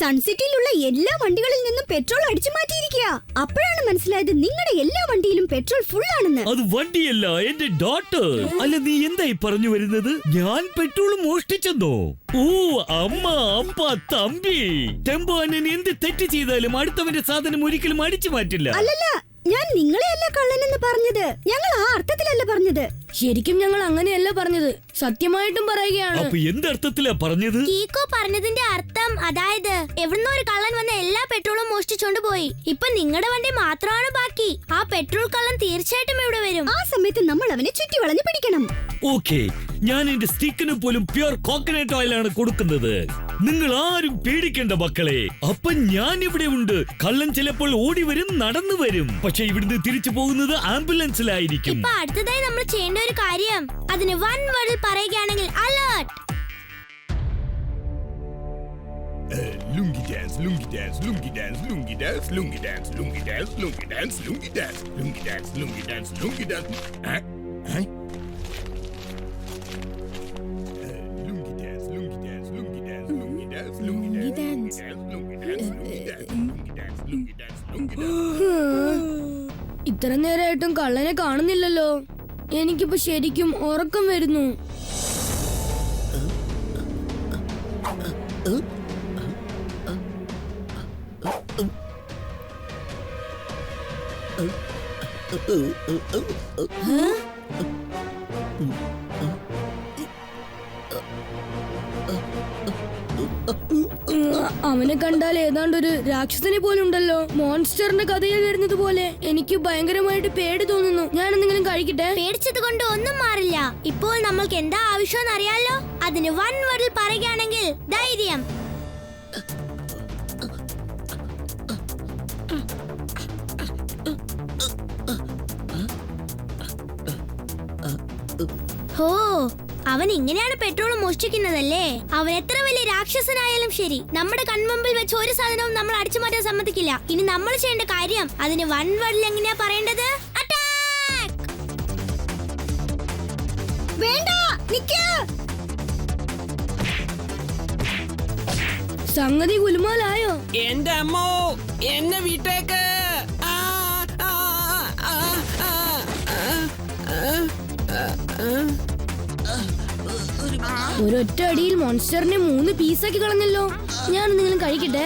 സൺസിറ്റിയിലുള്ള എല്ലാ വണ്ടികളിൽ നിന്നും പെട്രോൾ അടിച്ചു മാറ്റിയിരിക്കുക. അപ്പോഴാണ് മനസ്സിലായത് നിങ്ങളുടെ എല്ലാ വണ്ടിയിലും പെട്രോൾ ഫുൾ ആണെന്ന്. അത് വണ്ടിയല്ല, എന്റെ ഡോട്ടർ. അല്ല, നീ എന്തായി പറഞ്ഞു വരുന്നത്? ഞാൻ പെട്രോൾ മോഷ്ടിച്ചെന്നോ? ഓ അമ്മ, അപ്പ, തമ്പി. ടെമ്പോ അണ്ണൻ എന്ത് തെറ്റ് ചെയ്താലും അടുത്തവന്റെ സാധനം ഒരിക്കലും അടിച്ചു മാറ്റില്ല. അല്ലല്ല, ഞാൻ നിങ്ങളെയല്ല കള്ളനെന്ന് പറഞ്ഞത്. ഞങ്ങൾ ആ അർത്ഥത്തിലല്ല പറഞ്ഞത്. ശരിക്കും ഞങ്ങൾ അങ്ങനെയല്ല പറഞ്ഞത്, സത്യമായിട്ടും പറയുകയാണ്. അപ്പൊ എന്തർത്ഥത്തിലാ പറഞ്ഞത്? കീക്കോ പറഞ്ഞതിന്റെ അർത്ഥം അതായത് എവിടുന്നോ ഒരു കള്ളൻ വന്ന എല്ലാ പെട്രോളും മോഷ്ടിച്ചോണ്ട് പോയി. ഇപ്പൊ നിങ്ങളുടെ വണ്ടി മാത്രമാണ് ബാക്കി. ആ പെട്രോൾ കള്ളൻ തീർച്ചയായിട്ടും ഇവിടെ വരും. ആ സമയത്ത് നമ്മൾ അവനെ ചുറ്റി വളഞ്ഞു പിടിക്കണം. ഓക്കെ, ഞാൻ എന്റെ സ്റ്റിക്കിന് പോലും പ്യുർ കോക്കനട്ട് ഓയിലാണ് കൊടുക്കുന്നത്. നിങ്ങൾ ആരും പേടിക്കേണ്ട മക്കളെ. അപ്പൊ ഞാൻ ഇവിടെ ഉണ്ട്. കള്ളൻ ചിലപ്പോൾ ഓടി വരും, നടന്നു വരും. പക്ഷെ ഇവിടുന്ന് തിരിച്ചു പോകുന്നത് ആംബുലൻസിലായിരിക്കും. ഇപ്പൊ അടുത്തതായി നമ്മൾ ചെയ്യേണ്ട ഒരു കാര്യം, അതിന് വൺ വേർഡിൽ പറയുകയാണെങ്കിൽ alert. Lungi dance, lungi dance, lungi dance, lungi dance, lungi dance, lungi dance, lungi dance, lungi dance, lungi dance, lungi dance, lungi dance. Lungi dance, lungi dance, lungi dance, lungi dance, lungi dance, lungi dance, lungi dance, lungi dance, lungi dance, lungi dance. ഇത്ര നേരമായിട്ടും കള്ളനെ കാണുന്നില്ലല്ലോ. എനിക്കിപ്പോ ശരിക്കും ഉറക്കം വരുന്നു. അവനെ കണ്ടാൽ ഏതാണ്ടൊരു രാക്ഷസനെ പോലുണ്ടല്ലോ. മോൺസ്റ്ററിന്റെ കഥയിൽ വരുന്നത് പോലെ. എനിക്ക് ഭയങ്കരമായിട്ട് പേടി തോന്നുന്നു. ഞാൻ എന്തെങ്കിലും കഴിക്കട്ടെ? പേടിച്ചത് കൊണ്ട് ഒന്നും മാറില്ല. ഇപ്പോൾ നമ്മൾക്ക് എന്താ ആവശ്യം അറിയാലോ. അതിന് വൺ വേർഡിൽ പറയുകയാണെങ്കിൽ ധൈര്യം. ഹോ, അവൻ ഇങ്ങനെയാണ് പെട്രോൾ മോഷ്ടിക്കുന്നതല്ലേ. അവൻ എത്ര വലിയ രാക്ഷസനായാലും ശരി, നമ്മുടെ കൺമുമ്പിൽ വെച്ച് ഒരു സാധനവും നമ്മൾ അടിച്ചു മാറ്റാൻ സമ്മതിക്കില്ല. ഇനി നമ്മൾ ചെയ്യേണ്ട കാര്യം, അതിന് വൺ വേർഡിൽ എങ്ങനെയാ പറയേണ്ടത്? അറ്റാക്ക്! വേണ്ട, നിക്ക്. സംഗതി ഗുലുമാലായോ? എന്റെ അമ്മോ, എന്നെ വീട്ടേക്ക്. ഒരൊറ്റ അടിയിൽ മോൺസ്റ്ററിനെ 3 പീസാക്കി കളഞ്ഞല്ലോ. ഞാൻ എന്തെങ്കിലും കഴിക്കട്ടെ?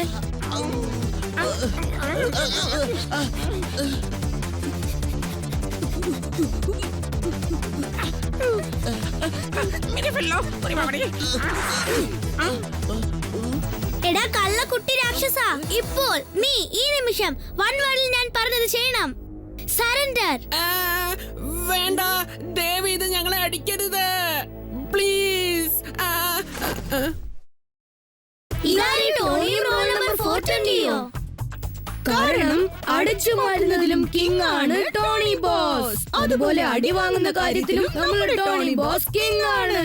എടാ കള്ളക്കുട്ടി രാക്ഷസ, ഇപ്പോൾ നീ ഈ നിമിഷം വൺ വേർഡിൽ ഞാൻ പറഞ്ഞത് ചെയ്യണം. സറണ്ടർ. വേണ്ട, ദേവി ഇത് ഞങ്ങളെ അടിക്കരുത് പ്ലീസ്. കാരണം അടിച്ചു മാറ്റുന്നതിലും കിങ് ആണ് ടോണി ബോസ്. അതുപോലെ അടി വാങ്ങുന്ന കാര്യത്തിലും നമ്മുടെ ടോണി ബോസ് കിങ് ആണ്.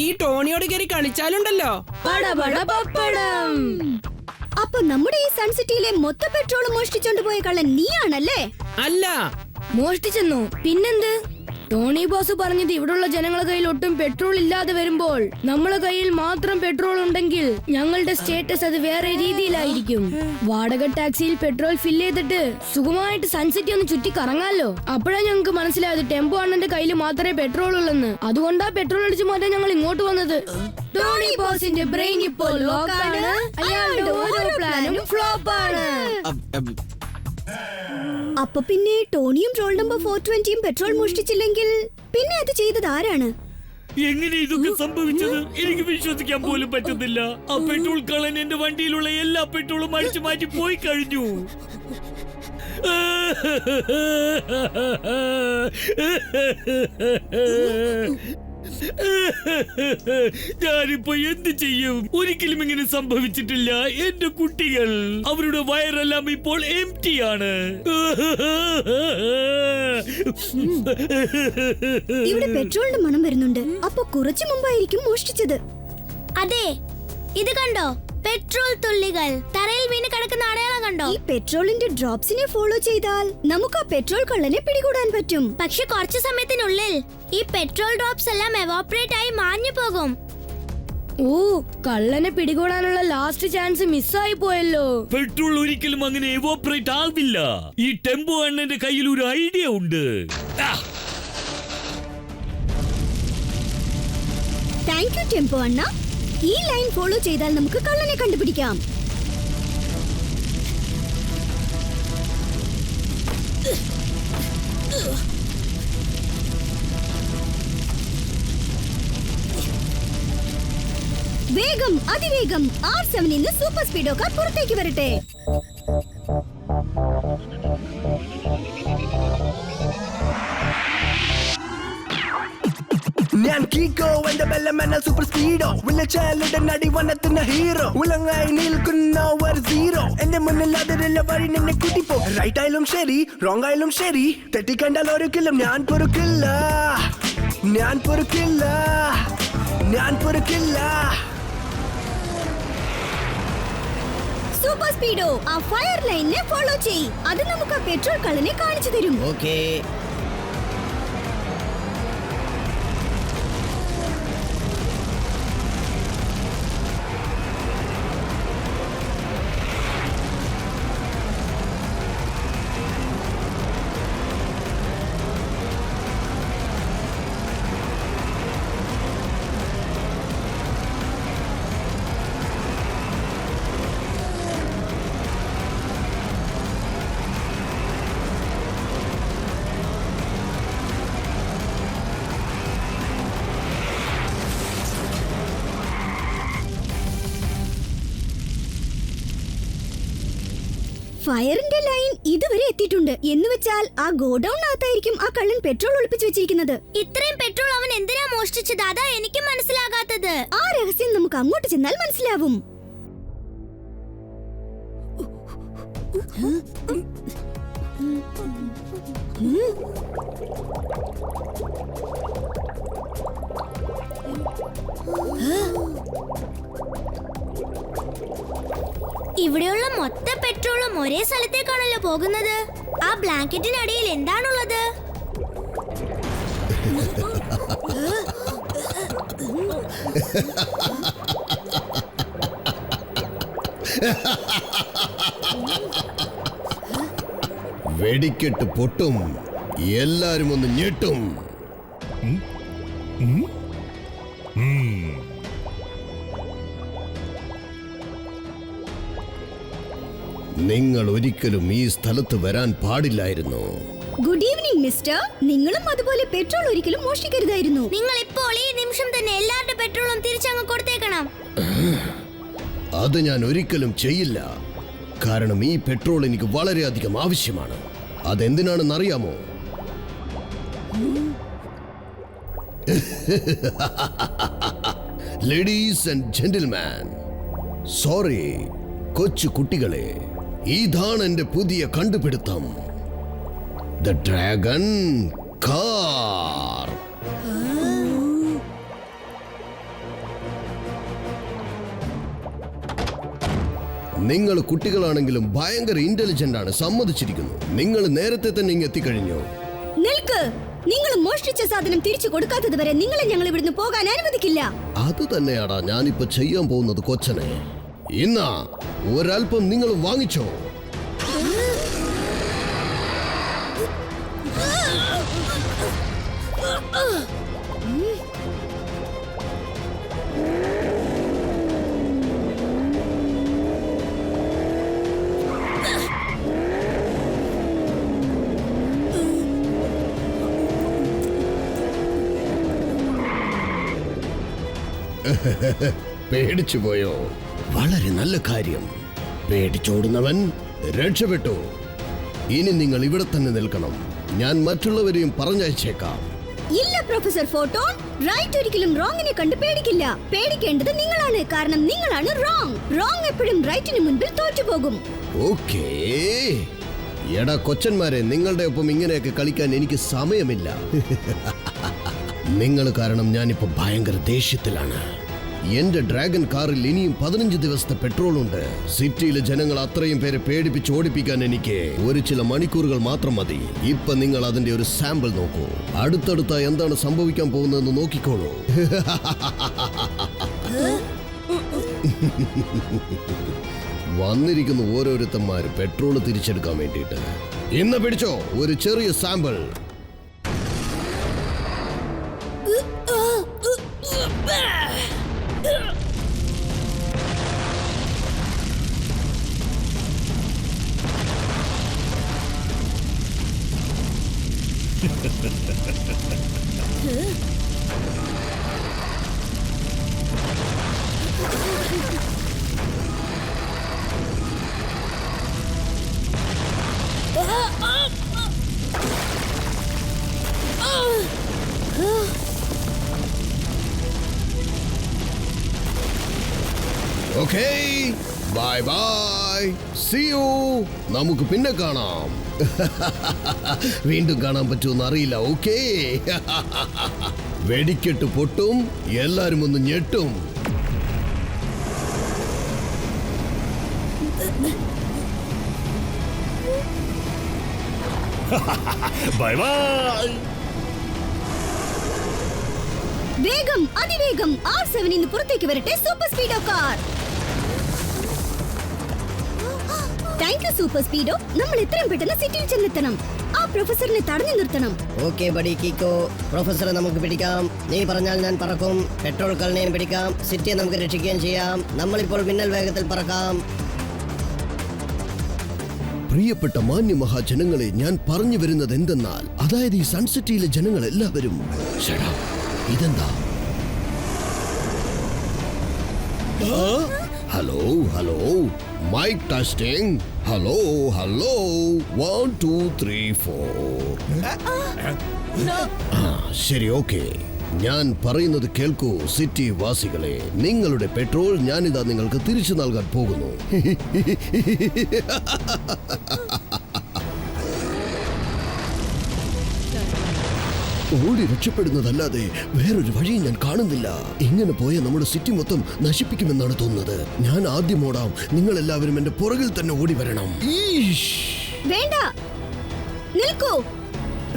ഈ ടോണിയോട് കയറി കളിച്ചാലുണ്ടല്ലോ പടപട പപ്പടം. അപ്പൊ നമ്മുടെ ഈ സൺസിറ്റിയിലെ മൊത്ത പെട്രോൾ മോഷ്ടിച്ചോണ്ട് പോയ കള്ളൻ നീയാണല്ലേ? അല്ല. മോഷ്ടിച്ചെന്നോ? പിന്നെന്ത്? ടോണി ബോസ് പറഞ്ഞത് ഇവിടുള്ള ജനങ്ങളുടെ കയ്യിൽ ഒട്ടും പെട്രോൾ ഇല്ലാതെ വരുമ്പോൾ നമ്മളെ കയ്യിൽ മാത്രം പെട്രോൾ ഉണ്ടെങ്കിൽ ഞങ്ങളുടെ സ്റ്റേറ്റസ് അത് വേറെ രീതിയിലായിരിക്കും. വാടക ടാക്സിയിൽ പെട്രോൾ ഫില്ല് ചെയ്തിട്ട് സുഖമായിട്ട് സൺസിറ്റി ഒന്ന് ചുറ്റി കറങ്ങാലോ. അപ്പോഴാണ് ഞങ്ങൾക്ക് മനസ്സിലായത് ടെമ്പോ അണ്ണന്റെ കയ്യിൽ മാത്രമേ പെട്രോൾ ഉള്ളെന്ന്. അതുകൊണ്ടാ പെട്രോൾ അടിച്ചു മാറ്റാൻ ഞങ്ങൾ ഇങ്ങോട്ട് വന്നത്. ടോണി ബോസിന്റെ ബ്രെയിൻ ഇപ്പോൾ ലോക്കാണ്. അയാളുടെ ഓരോ പ്ലാനും ഫ്ലോപ്പ് ആണ്. അപ്പൊ പിന്നെ ടോണിയും റോൾ നമ്പർ 420യും പെട്രോൾ മോഷ്ടിച്ചില്ലെങ്കിൽ പിന്നെ അത് ചെയ്തത് ആരാണ്? എങ്ങനെ ഇതൊക്കെ സംഭവിച്ചത്? എനിക്ക് വിശ്വസിക്കാൻ പോലും പറ്റുന്നില്ല. ആ പെട്രോൾ കള്ളൻ എന്റെ വണ്ടിയിലുള്ള എല്ലാ പെട്രോളും അടിച്ചു മാറ്റി പോയി കഴിഞ്ഞു. ഞാനിപ്പോ എന്ത് ചെയ്യും? ഒരിക്കലും ഇങ്ങനെ സംഭവിച്ചിട്ടില്ല. എന്റെ കുട്ടികൾ, അവരുടെ വയറെല്ലാം ഇപ്പോൾ എംപ്റ്റി ആണ്. ഇവിടെ പെട്രോളിന്റെ മണം വരുന്നുണ്ട്. അപ്പൊ കുറച്ചു മുമ്പായിരിക്കും മോഷ്ടിച്ചത്. അതെ, ഇത് കണ്ടോ? പെട്രോൾ തുള്ളികൾ തറയിൽ വീണ് കിടക്കുന്ന അടയാളം കണ്ടോ? ഈ പെട്രോളിന്റെ ഡ്രോപ്സിനെ ഫോളോ ചെയ്താൽ നമുക്ക് ആ പെട്രോൾ കള്ളനെ പിടികൂടാൻ പറ്റും. പക്ഷെ കുറച്ചു സമയത്തിനുള്ളിൽ ഈ പെട്രോൾ ഡ്രോപ്സ് എല്ലാം എവാപറേറ്റ് ആയി മാഞ്ഞു പോകും. ഓ, കള്ളനെ പിടികൂടാനുള്ള ലാസ്റ്റ് ചാൻസ് മിസ്സായി പോയല്ലോ. പെട്രോൾ ഒരിക്കലും അങ്ങനെ എവോപ്പറേറ്റ് ആവില്ല. ഈ ടെമ്പോ അണ്ണന്റെ കയ്യിൽ ഒരു ഐഡിയ ഉണ്ട്. താങ്ക് യു ടെമ്പോ അണ്ണ. ഈ ലൈൻ ഫോളോ ചെയ്താൽ നമുക്ക് കള്ളനെ കണ്ടുപിടിക്കാം. വേഗം, അതിവേഗം R7 നിന്ന് സൂപ്പർ സ്പീഡോ കാർ പുറത്തേക്ക് വരട്ടെ. ഞാൻ കീക്കോ എന്റെ ബെല്ലമെന്ന സൂപ്പർ സ്പീഡോ വിളിച്ചാലിടെ നടി വനത്തിന് ഹീറോ ഉലങ്ങായി നിൽക്കുന്ന ഒരു സീറോ എന്റെ മുന്നിൽ അതിലുള്ള വഴി നിന്നെ കൂട്ടിപ്പോ റൈറ്റ് ആയാലും ശരി റോങ് ആയാലും ശരി തെറ്റിക്കണ്ടാൽ ഒരിക്കലും ഞാൻ പൊറുക്കില്ല ഞാൻ പൊറുക്കില്ല ഞാൻ പൊറുക്കില്ല. സൂപ്പർ സ്പീഡോ ആ ഫയർ ലൈനിനെ ഫോളോ ചെയ്. അത് നമുക്ക് ആ പെട്രോൾ കള്ളനെ കാണിച്ചു തരും. ഓക്കേ. ഫയറിന്റെ ലൈൻ ഇതുവരെ എത്തിയിട്ടുണ്ട്. എന്ന് വെച്ചാൽ ആ ഗോഡൌണിനകത്തായിരിക്കും ആ കള്ളൻ പെട്രോൾ ഒളിപ്പിച്ചു വെച്ചിരിക്കുന്നത്. ഇത്രയും പെട്രോൾ അവൻ എന്തിനാ മോഷ്ടിച്ചത്? അതാ എനിക്ക് മനസ്സിലാകാത്തത്. ആ രഹസ്യം നമുക്ക് അങ്ങോട്ട് ചെന്നാൽ മനസ്സിലാവും. ഇവിടെയുള്ള മൊത്ത പെട്രോളും ഒരേ സ്ഥലത്തേക്കാണല്ലോ പോകുന്നത്. ആ ബ്ലാങ്കറ്റിനടിയിൽ എന്താണുള്ളത്? വെടിക്കെട്ട് പൊട്ടും, എല്ലാരും ഒന്ന് ഞെട്ടും. നിങ്ങൾ ഒരിക്കലും ഈ സ്ഥലത്ത് വരാൻ പാടില്ലായിരുന്നു. Good evening mister. നിങ്ങളും അതുപോലെ പെട്രോൾ ഒരിക്കലും മോഷ്ടിക്കരുതായിരുന്നു. നിങ്ങൾ ഇപ്പോൾ ഈ നിമിഷം തന്നെ എല്ലാവരുടെ പെട്രോളും തിരിച്ചങ്ങ് കൊടുത്തേക്കണം. അത് ഞാൻ ഒരിക്കലും ചെയ്യില്ല. കാരണം ഈ പെട്രോൾ എനിക്ക് വളരെയധികം ആവശ്യമാണ്. അതെന്തിനാണെന്ന് അറിയാമോ? ലേഡീസ് ആൻഡ് ജെന്റിൽമാൻ, സോറി കൊച്ചു കുട്ടികളെ, ഇതാണ് എന്റെ പുതിയ കണ്ടുപിടുത്തം, ദ ഡ്രാഗൺ കാർ. നിങ്ങൾ കുട്ടികളാണെങ്കിലും ഭയങ്കര ഇന്റലിജന്റ് ആണ്, സമ്മതിച്ചിരിക്കുന്നു. നിങ്ങൾ നേരത്തെ തന്നെ ഇങ്ങ് എത്തിക്കഴിഞ്ഞു. നിൽക്ക്. നിങ്ങൾ മോഷ്ടിച്ച സാധനം തിരിച്ചു കൊടുക്കാത്തത് വരെ നിങ്ങളെ ഞങ്ങൾ ഇവിടുന്ന് പോകാൻ അനുവദിക്കില്ല. അത് തന്നെയാടാ ഞാനിപ്പോ ചെയ്യാൻ പോകുന്നത് കൊച്ചനെ. ഇന്നാ ഒരൽപ്പം നിങ്ങൾ വാങ്ങിച്ചോ. പേടിച്ചു പോയോ? വളരെ നല്ല കാര്യം. പേടിച്ചോടുന്നവൻ രക്ഷപ്പെട്ടു. ഇനി നിങ്ങൾ ഇവിടെ തന്നെ നിൽക്കണം. ഞാൻ മറ്റുള്ളവരെയും പറഞ്ഞയച്ചേക്കാം. ഇല്ല പ്രൊഫസർ ഫോട്ടോൺ, റൈറ്റ് ഒരിക്കലും റോങ്ങിനെ കണ്ട് പേടിക്കില്ല. പേടിക്കേണ്ടത് നിങ്ങളാണ്, കാരണം നിങ്ങളാണ് റോങ്. റോങ് എപ്പോഴും റൈറ്റിന് മുൻപിൽ തോറ്റുപോകും. ഓക്കേ. എടാ കൊച്ചന്മാരെ, നിങ്ങളുടെ ഒപ്പം ഇങ്ങനെയൊക്കെ കളിക്കാൻ എനിക്ക് സമയമില്ല. നിങ്ങൾ കാരണം ഞാനിപ്പോ ഭയങ്കര ദേഷ്യത്തിലാണ്. എന്റെ ഡ്രാഗൺ കാറിൽ ഇനിയും 15 ദിവസത്തെ പെട്രോൾ ഉണ്ട്. സിറ്റിയിലെ ജനങ്ങൾ അത്രയും പേരെ പേടിപ്പിച്ച് ഓടിപ്പിക്കാൻ എനിക്ക് ഒരു ചില മണിക്കൂറുകൾ മാത്രം മതി. ഇപ്പൊ നിങ്ങൾ അതിന്റെ ഒരു സാമ്പിൾ നോക്കൂ. അടുത്തടുത്ത എന്താണ് സംഭവിക്കാൻ പോകുന്നതെന്ന് നോക്കിക്കോളൂ. വന്നിരിക്കുന്ന ഓരോരുത്തന്മാര് പെട്രോള് തിരിച്ചെടുക്കാൻ വേണ്ടിയിട്ട്. ഇന്ന് പിടിച്ചോ ഒരു ചെറിയ sample. Okay, bye bye, see you. നമുക്ക് പിന്നെ കാണാം. വീണ്ടും കാണാൻ പറ്റുമെന്ന് അറിയില്ല. ഓക്കേ. വെടിക്കെട്ട് പൊട്ടും, എല്ലാരും ഒന്ന് ഞെട്ടും. Bye bye. വേഗം, അതിവേഗം R7 ഇന്ന് പുറത്തേക്ക് വരട്ടെ. Super സ്പീഡോ car. Thank you Super Speedo. നമ്മൾ എത്രയും പെട്ടെന്ന് സിറ്റിയിൽ ചെന്നെത്തണം. ആ പ്രൊഫസറിനെ തടഞ്ഞു നിർത്തണം. ഓക്കെ ബഡി കീക്കോ, പ്രൊഫസറെ നമുക്ക് പിടിക്കാം. നീ പറഞ്ഞാൽ ഞാൻ പറക്കും. പെട്രോൾ കളനെയും പിടിക്കാം. സിറ്റിയെ നമുക്ക് രക്ഷിക്കുകയും ചെയ്യാം. നമ്മളിപ്പോൾ മിന്നൽ വേഗത്തിൽ പറക്കാം. പ്രിയപ്പെട്ട മാന്യ മഹാജനങ്ങളെ, ഞാൻ പറഞ്ഞു വരുന്നത് എന്തെന്നാൽ, അതായത് ഈ സൺസിറ്റിയിലെ ജനങ്ങൾ എല്ലാവരും ഇതെന്താ? Hello hello, mike testing. Hello hello, 1 2 3 4. ശരി, ഓക്കെ. ഞാൻ പറയുന്നത് കേൾക്കൂ സിറ്റി വാസികളെ. നിങ്ങളുടെ പെട്രോൾ ഞാനിതാ നിങ്ങൾക്ക് തിരിച്ചു നൽകാൻ പോകുന്നു. ഓടി രക്ഷപ്പെടുന്നതല്ലാതെ വേറൊരു വഴിയും ഞാൻ കാണുന്നില്ല. ഇങ്ങനെ പോയ നമ്മുടെ സിറ്റി മൊത്തം നശിപ്പിക്കുമെന്നാണ് തോന്നുന്നത്. ഞാൻ ആദ്യം ഓടാം. നിങ്ങൾ എല്ലാവരും എന്റെ പുറകിൽ തന്നെ ഓടി വരണം. വേണ്ട, നിൽക്കൂ.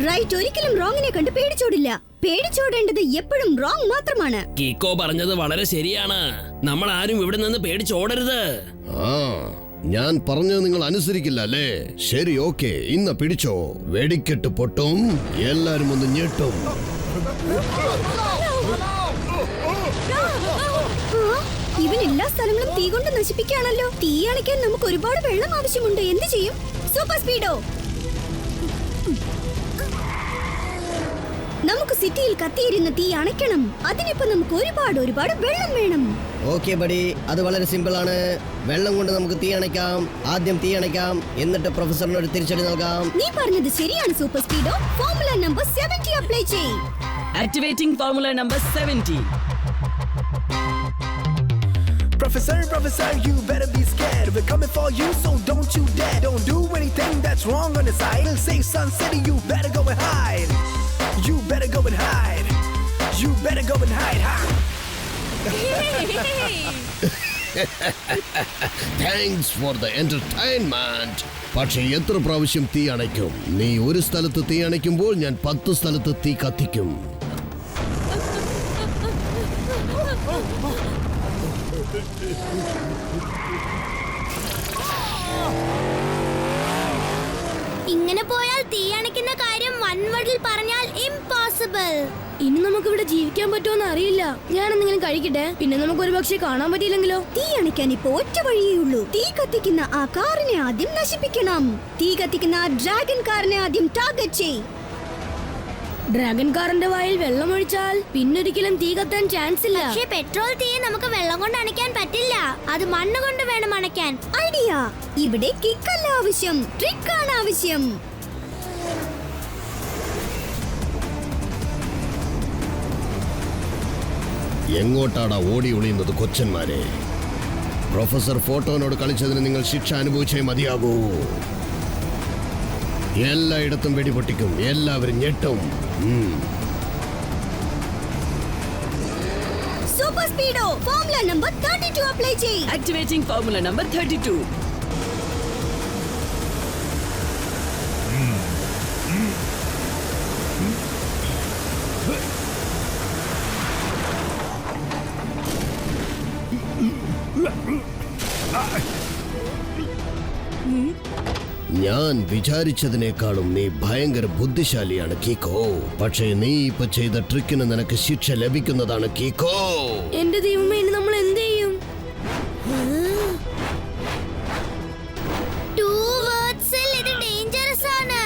റൈറ്റ് ഒരിക്കലും റോങ്ങിനെ കണ്ട് പേടിച്ചോടില്ല. പേടിച്ചോടേണ്ടത് എപ്പോഴും റോങ് മാത്രമാണ്. കീക്കോ പറഞ്ഞത് വളരെ ശരിയാണ്. നമ്മൾ ആരും ഇവിടെ നിന്ന് പേടിച്ചോടരുത്. ഞാൻ പറഞ്ഞത് നിങ്ങൾ അനുസരിക്കില്ല അല്ലേ? ശരി, ഓക്കെ. ഇന്ന് പിടിച്ചോ. വെടിക്കെട്ട് പൊട്ടും, എല്ലാരും ഒന്ന് ഞെട്ടും. ഇവൻ എല്ലാ സ്ഥലങ്ങളും തീ കൊണ്ട് നശിപ്പിക്കുകയാണല്ലോ. തീ അണയ്ക്കാൻ നമുക്ക് ഒരുപാട് വെള്ളം ആവശ്യമുണ്ട്. എന്ത് ചെയ്യും? സൂപ്പർ സ്പീഡോ, നമുക്ക് സിറ്റിയിൽ കത്തിയിരുന്ന തീ അണയ്ക്കണം. അതിനിപ്പോ നമുക്ക് ഒരുപാട് വെള്ളം വേണം. ഓക്കെ ബഡി, അത് വളരെ സിമ്പിൾ ആണ്. വെള്ളം കൊണ്ട് നമുക്ക് തീ അണയ്ക്കാം. ആദ്യം തീ അണയ്ക്കാം, എന്നിട്ട് പ്രൊഫസറിന് ഒരു തിരിച്ചടി നൽകാം. നീ പറഞ്ഞത് ശരിയാണ് സൂപ്പർ സ്പീഡോ. ഫോർമുല നമ്പർ 70 അപ്ലൈ ചെയ്യ്. Activating formula number 70. Professor, you better be scared. We're coming for you, so don't you dare. Don't do anything that's wrong on the side. We'll save Sun City, you better go and hide. You better go and hide. You better go and hide. Thanks for the entertainment. പക്ഷെ എത്ര പ്രാവശ്യം തീ അണയ്ക്കും? നീ ഒരു സ്ഥലത്ത് തീ അണയ്ക്കുമ്പോൾ ഞാൻ 10 സ്ഥലത്ത് തീ കത്തിക്കും. ഇങ്ങനെ പോയാൽ തീ അണയ്ക്കുന്ന കാര്യം വൺ വേർഡിൽ പറഞ്ഞാൽ ഇംപോസിബിൾ. ഇനി നമുക്ക് ഇവിടെ ജീവിക്കാൻ പറ്റുമോന്ന് അറിയില്ല. ഞാൻ എന്തെങ്കിലും കഴിക്കട്ടെ, പിന്നെ നമുക്ക് ഒരു പക്ഷേ കാണാൻ പറ്റിയില്ലെങ്കിലോ? തീ അണയ്ക്കാൻ ഇപ്പോ ഒറ്റ വഴിയേ ഉള്ളൂ. തീ കത്തിക്കുന്ന ആ കാറിനെ ആദ്യം നശിപ്പിക്കണം. തീ കത്തിക്കുന്ന ആ ഡ്രാഗൺ കാറിനെ ആദ്യം ടാർഗറ്റ് ചെയ്. ഡ്രാഗൺ കാറിന്റെ വായിൽ വെള്ളം ഒഴിച്ചാൽ പിന്നൊരിക്കലും തീ കത്താൻ ചാൻസ് ഇല്ല. പക്ഷേ പെട്രോൾ തീയെ നമുക്ക് വെള്ളം കൊണ്ട് അണയ്ക്കാൻ പറ്റില്ല. അത് മണ്ണ് കൊണ്ട് വേണം അണയ്ക്കാൻ. ഐഡിയ. ഇവിടെ കിക്കല്ല ആവശ്യം, ട്രിക്കാണ് ആവശ്യം. എങ്ങോട്ടാടാ ഓടി ഒളിയുന്നത് കൊച്ചന്മാരെ? പ്രൊഫസർ ഫോട്ടോനോട് കളിച്ചതിന് നിങ്ങൾ ശിക്ഷ അനുഭവിച്ചേ മതിയാകൂ. എല്ലായിടത്തും വെടിപൊട്ടിക്കും, എല്ലാവരും ഞെട്ടും. സൂപ്പർ സ്പീഡോ, ഫോർമുല നമ്പർ 32 അപ്ലൈ ചെയ്യ്. Activating formula number 32. ഞാൻ വിചാരിച്ചതിനേക്കാളും നീ ഭയങ്കര ബുദ്ധിശാലിയാണ് കീക്കോ. പക്ഷേ നീ ഇപ്പൊ ചെയ്ത ട്രിക്കിന് നിനക്ക് ശിക്ഷ ലഭിക്കുന്നതാണ് കീക്കോ. എന്റെ ദൈവമേ, ഇനി നമ്മൾ എന്ത് ചെയ്യും? 2 വേർഡ്സിൽ ഇത് ഡേഞ്ചറസ് ആണ്.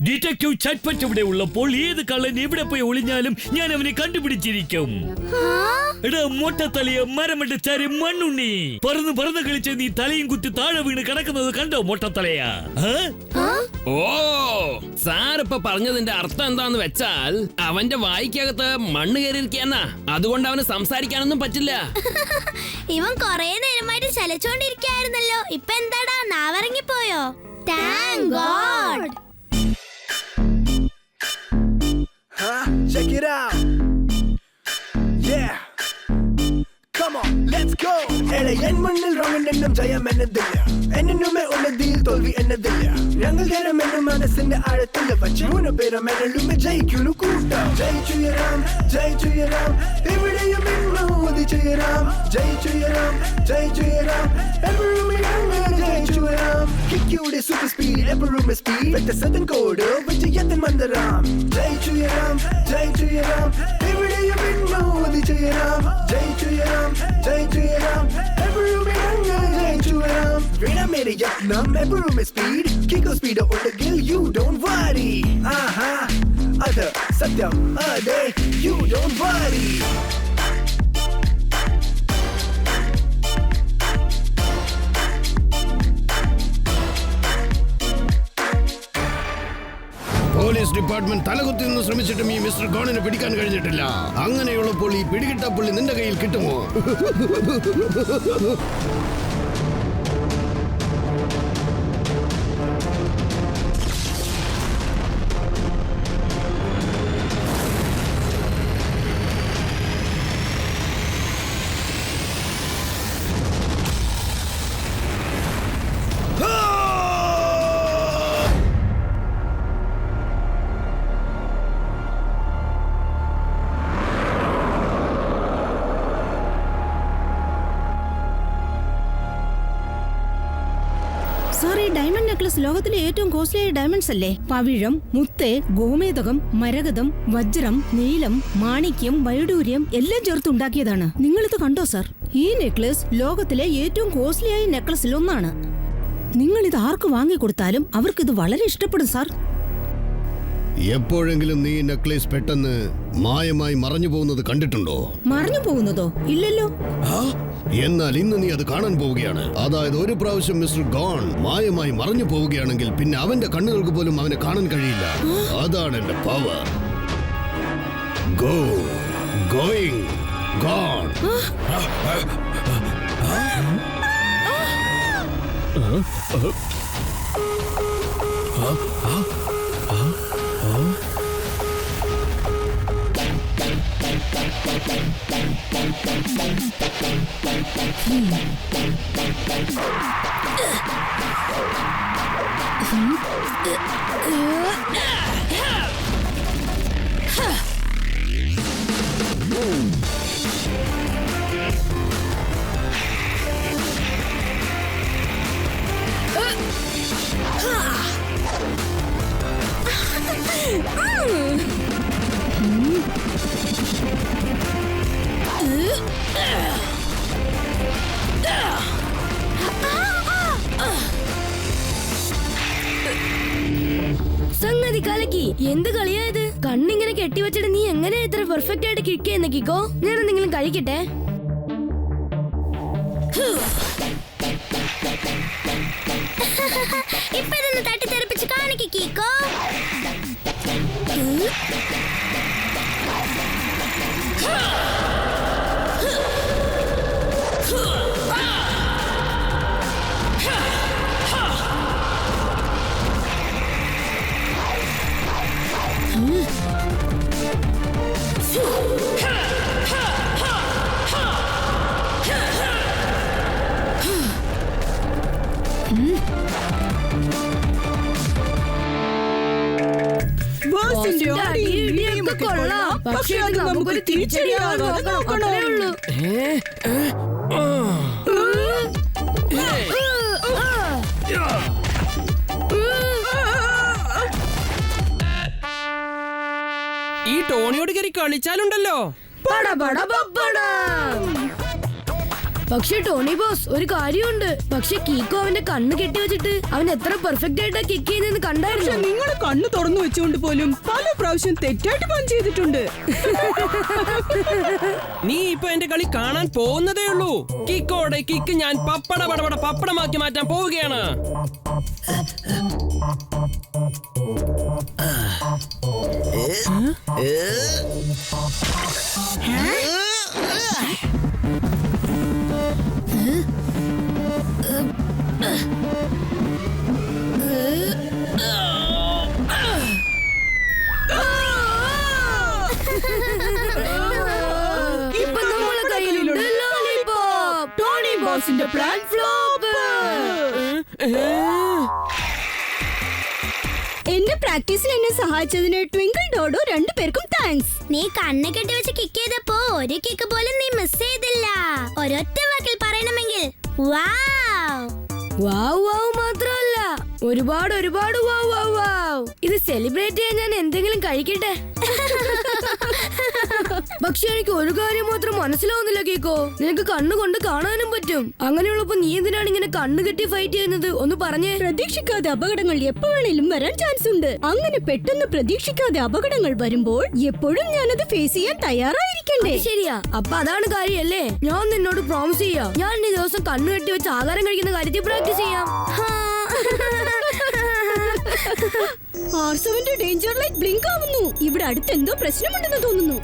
ഡിറ്റക്റ്റീവ് ചട്പറ്റ് ഇവിടെ ഉള്ളപ്പോൾ ഏത് കള്ളൻ എവിടെ പോയി ഒളിഞ്ഞാലും ഞാൻ അവനെ കണ്ടുപിടിച്ചിരിക്കും. എടാ മൊട്ടത്തലയ മരമണ്ടച്ചാരി മണ്ണുണ്ണി, പറന്ന് പറന്ന് കളിച്ച് നീ തലയും കുത്തി താഴെ വീണ് കിടക്കുന്നത് കണ്ടോ മൊട്ടത്തലയാ? ഓ, സാറിപ്പ പറഞ്ഞതിന്റെ അർത്ഥം എന്താന്ന് വെച്ചാൽ അവന്റെ വായിക്കകത്ത് മണ്ണ് കയറിയിരിക്കാന്നാ. അതുകൊണ്ട് അവന് സംസാരിക്കാനൊന്നും പറ്റില്ല. ഇവൻ കൊറേ നേരമായിട്ട് ചലച്ചോണ്ടിരിക്കായിരുന്നല്ലോ. ഇപ്പൊ എന്താടാ, നാവിറങ്ങിപ്പോയോ? Thank God. Huh? Check it out. Yeah. Come on, let's go. എടേ എൻ മുന്നിൽ റോങ് എന്നും ജയം എന്നതില്ല. എന്നുമേ ഉള്ളതിൽ തോൽവി എന്നതില്ല. ഞങ്ങൾ നേരമെന്നും മനസ്സിന്റെ ആഴത്തിൽ വച്ച് 3 പേരും എന്നുമേ ജയിക്കുന്നു കൂട്ടം. ജയിച്ചുയരാം, ജയിച്ചുയരാം, എവിടെയും ഇന്നും ഉദിച്ചുയരാം. ജയിച്ചുയരാം, ജയിച്ചുയരാം, എപ്പോഴും ഞങ്ങൾ ജയിച്ചുയരാം. കിക്കിയുടെ സൂപ്പർ സ്പീഡ്, എപ്പോഴും സ്പീഡ്. വ്യത്യസ്തൻ കോഡ് വിജയത്തിൻ മന്ദിരം. ജയിച്ചുയരാം, ജയിച്ചുയരാം, എവിടെയും ഇന്നും ഉദിച്ചുയരാം. ജയിച്ചുയരാം, ജയിച്ചുയരാം, എപ്പോഴും ഞങ്ങൾ ജയിച്ചുയരാം. വീണമേരെ യത്നം, എപ്പോഴും സ്പീഡ്. കിക്കോ സ്പീഡ് ഉണ്ടെങ്കിൽ you don't worry. ആഹാ, അത് സത്യം, അതെ, you don't worry. Police department തലകുത്തി നിന്ന് ശ്രമിച്ചിട്ടും ഈ മിസ്റ്റർ ഗോണിനെ പിടിക്കാൻ കഴിഞ്ഞിട്ടില്ല. അങ്ങനെയുള്ളപ്പോൾ ഈ പിടികിട്ടാപ്പുള്ളി നിന്റെ കയ്യിൽ കിട്ടുമോ? സാർ, ഈ ഡയമണ്ട് നെക്ലസ് ലോകത്തിലെ ഏറ്റവും കോസ്റ്റ്ലിയായ ഡയമണ്ട്സ് അല്ലേ? പവിഴം, മുത്ത്, ഗോമേതകം, മരകതം, വജ്രം, നീലം, മാണിക്യം, വൈഡൂര്യം എല്ലാം ചേർത്തുണ്ടാക്കിയതാണ്. നിങ്ങളിത് കണ്ടോ സാർ? ഈ നെക്ലസ് ലോകത്തിലെ ഏറ്റവും കോസ്റ്റ്ലിയായ നെക്ലസിൽ ഒന്നാണ്. നിങ്ങളിത് ആർക്ക് വാങ്ങിക്കൊടുത്താലും അവർക്കിത് വളരെ ഇഷ്ടപ്പെടും സാർ. എപ്പോഴെങ്കിലും നീ നെക്ലേസ് പെട്ടെന്ന് മായമായി മറഞ്ഞു പോകുന്നത് കണ്ടിട്ടുണ്ടോ? മറഞ്ഞു പോകുന്നതോ? ഇല്ലല്ലോ. എന്നാൽ ഇന്ന് നീ അത് കാണാൻ പോവുകയാണ്. അതായത് ഒരു പ്രാവശ്യം മിസ്റ്റർ ഗോൺ മായമായി മറഞ്ഞു പോവുകയാണെങ്കിൽ പിന്നെ അവന്റെ കണ്ണുകൾക്ക് പോലും അവനെ കാണാൻ കഴിയില്ല. അതാണ് എന്റെ പവർ. Go, going, gone. സംഗതി കലക്കി. എന്ത് കളിയായത്? കണ്ണിങ്ങനെ കെട്ടിവെച്ചിട്ട് നീ എങ്ങനെ ഇത്ര പെർഫെക്റ്റ് ആയിട്ട് കിക്ക് ചെയ്യുന്ന കിക്കോ? ഞാൻ എന്തെങ്കിലും കഴിക്കട്ടെ? ഇപ്പൊ ഇതൊന്ന് തട്ടിത്തെറിപ്പിച്ച് കാണിക്ക് കീക്കോ. ബോസിന്റെ ഇടിയൊക്കെ കൊള്ളാം, പക്ഷേ അത് നമുക്കൊരു തിരിച്ചടിയാകാതെ നോക്കണം. അത്രേ ഉള്ളൂ. ഈ ടോണിയോട് കയറി കളിച്ചാലുണ്ടല്ലോ. പക്ഷെ ടോണി ബോസ്, ഒരു കാര്യമുണ്ട്. പക്ഷെ കീക്കോ അവന്റെ കണ്ണ് കെട്ടിവെച്ചിട്ട് അവൻ എത്ര പെർഫെക്റ്റ് ആയിട്ടാ കിക്ക് ചെയ്യുന്നതെന്ന് കണ്ടായിരുന്നു. നിങ്ങൾ കണ്ണു തുറന്നു വെച്ചുകൊണ്ട് പോലും പല പ്രാവശ്യം തെറ്റായിട്ട് പഞ്ച് ചെയ്തിട്ടുണ്ട്. നീ ഇപ്പൊ എന്റെ കളി കാണാൻ പോകുന്നതേ ഉള്ളൂ. കിക്കോടെ കിക്ക് ഞാൻ പപ്പടമാക്കി മാറ്റാൻ പോവുകയാണ്. ഇപ്പൊ നമ്മളെ കയ്യിലുണ്ട് ലോലിപോപ്പ്. ടോണി ബോസിന്റെ പ്ലാൻ ഫ്ലോപ്പ്. എന്റെ പ്രാക്ടീസിൽ എന്നെ സഹായിച്ചതിന് ട്വിങ്കിൾ ഡോഡോ രണ്ടുപേർക്കും താങ്ക്സ്. നീ കണ്ണ് കെട്ടി വെച്ച് കിക്ക് ചെയ്തപ്പോ ഒരു കിക്ക് പോലും നീ മിസ് ചെയ്തില്ല. ഒരൊറ്റ വാക്കിൽ പറയണമെങ്കിൽ വാവ്. വാവ് വാവ് മാത്രമല്ല, ഒരുപാട് വാവ് വാവ് വാവ്. ഇത് സെലിബ്രേറ്റ് ചെയ്യാൻ ഞാൻ എന്തെങ്കിലും കഴിക്കട്ടെ. പക്ഷെ എനിക്ക് ഒരു കാര്യം മാത്രം മനസ്സിലാവുന്നില്ല കീക്കോ. നിനക്ക് കണ്ണുകൊണ്ട് കാണാനും പറ്റും. അങ്ങനെയുള്ളപ്പോ നീ എന്തിനാണ് ഇങ്ങനെ കണ്ണു കെട്ടി ഫൈറ്റ് ചെയ്യുന്നത്? ഒന്ന് പറഞ്ഞേ. പ്രതീക്ഷിക്കാതെ അപകടങ്ങൾ എപ്പോഴേലും വരാൻ ചാൻസ് ഉണ്ട്. അങ്ങനെ പെട്ടെന്ന് പ്രതീക്ഷിക്കാതെ അപകടങ്ങൾ വരുമ്പോൾ എപ്പോഴും ഞാനത് ഫേസ് ചെയ്യാൻ തയ്യാറായിരിക്കണ്ടേ? ശരിയാ, അപ്പൊ അതാണ് കാര്യല്ലേ. ഞാൻ നിന്നോട് പ്രോമിസ് ചെയ്യാം, ഞാൻ ഈ ദിവസം കണ്ണു കെട്ടി വെച്ച് ആഹാരം കഴിക്കുന്ന കാര്യത്തിൽ പ്രാക്ടീസ് ചെയ്യാം. R7 ഡേഞ്ചർ ലൈറ്റ് ബ്ലിങ്ക് ആവുന്നു. ഇവിടെ അടുത്ത് എന്തോ പ്രശ്നമുണ്ടെന്ന് തോന്നുന്നു.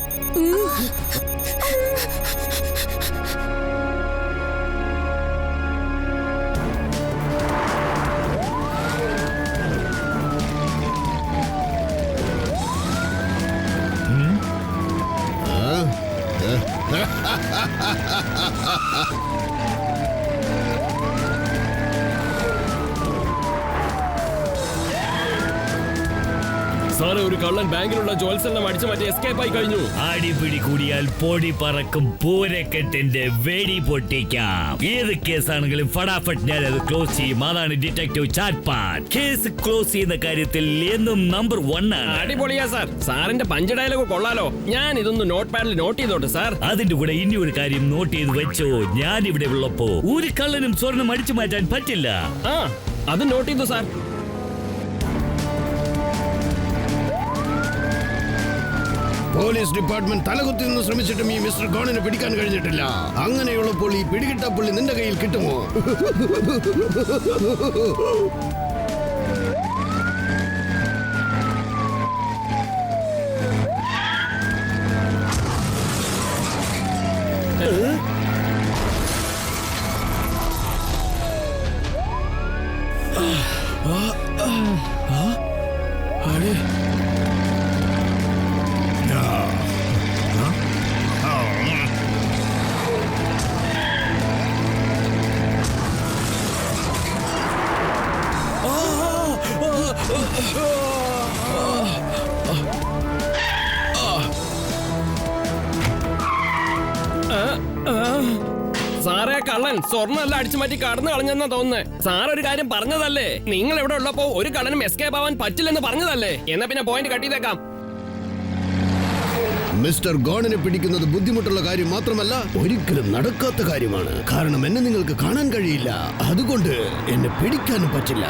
സാറേ, ഒരു കള്ളൻ ബാങ്കിലുള്ള ജോൽസെല്ലാം അടിച്ചു മാറ്റി എസ്കേപ്പ് ആയി കഴിഞ്ഞു. അടിപിടി കൂടിയാൽ പൊടി പറക്കും. പൂരക്കെട്ടിന്റെ വെടി പൊട്ടിക്കാം. ഏത് കേസാണെങ്കിലും ഫടാഫട്ട് ഞാൻ അത് ക്ലോസ് ചെയ്യും. അതാണ് ഡിറ്റക്റ്റീവ് ചാറ്റ്പാൻ. കേസ് ക്ലോസ് ചെയ്യുന്ന കാര്യത്തിൽ എന്നും നമ്പർ 1 ആണ്. അടിപൊളിയാ സാർ. സാറിന്റെ പഞ്ച് ഡയലോഗ് കൊള്ളാലോ. ഞാൻ ഇതൊന്ന് നോട്ട് പാഡിൽ നോട്ട് ചെയ്തോട്ടെ സാർ. അതിന്റെ കൂടെ ഇനി ഒരു കാര്യം നോട്ട് ചെയ്ത് വെച്ചോ. ഞാൻ ഇവിടെ ഉള്ളപ്പോ ഒരു കള്ളനും സ്വർണം അടിച്ചു മാറ്റാൻ പറ്റില്ല. ആ, അത് നോട്ട് ചെയ്തു സാർ. പോലീസ് ഡിപ്പാർട്ട്മെന്റ് തലകുത്തി നിന്ന് ശ്രമിച്ചിട്ടും ഈ മിസ്റ്റർ ഗോണിനെ പിടിക്കാൻ കഴിഞ്ഞിട്ടില്ല. അങ്ങനെയുള്ളപ്പോൾ ഈ പിടികിട്ടപ്പുള്ളി നിന്റെ കയ്യിൽ കിട്ടുമോ? സാറേ, കള്ളൻ സ്വർണ്ണം അടിച്ചു മാറ്റി കടന്നു കളഞ്ഞെന്നാ തോന്നുന്നേ. സാർ ഒരു കാര്യം പറഞ്ഞതല്ലേ, നിങ്ങൾ ഇവിടെ ഉള്ളപ്പോ ഒരു കള്ളനും എസ്കേപ്പ് ആവാൻ പറ്റില്ലെന്ന് പറഞ്ഞതല്ലേ. എന്നാ പിന്നെ പോയിന്റ് കട്ട് ചെയ്തേക്കാം. മിസ്റ്റർ ഗോണിനെ പിടിക്കുന്നത് ബുദ്ധിമുട്ടുള്ള കാര്യം മാത്രമല്ല, ഒരിക്കലും നടക്കാത്ത കാര്യമാണ്. കാരണം എന്നെ നിങ്ങൾക്ക് കാണാൻ കഴിയില്ല, അതുകൊണ്ട് എന്നെ പിടിക്കാനും പറ്റില്ല.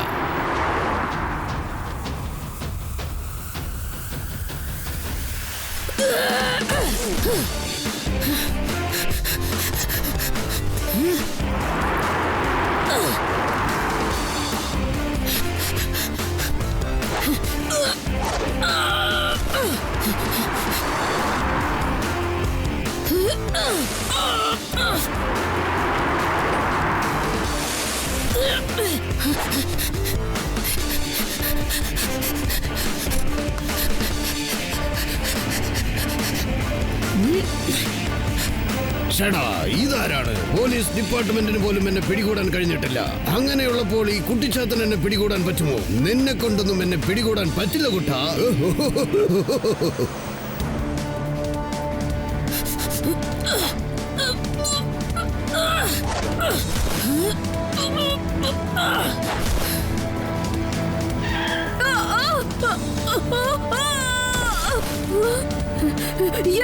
ഷടാ, ഇതാരാണ്? പോലീസ് ഡിപ്പാർട്ട്മെന്റിന് പോലും എന്നെ പിടികൂടാൻ കഴിഞ്ഞിട്ടില്ല. അങ്ങനെയുള്ളപ്പോൾ ഈ കുട്ടിച്ചാത്തൻ എന്നെ പിടികൂടാൻ പറ്റുമോ? നിന്നെ കൊണ്ടൊന്നും എന്നെ പിടികൂടാൻ പറ്റില്ല കുട്ടാ.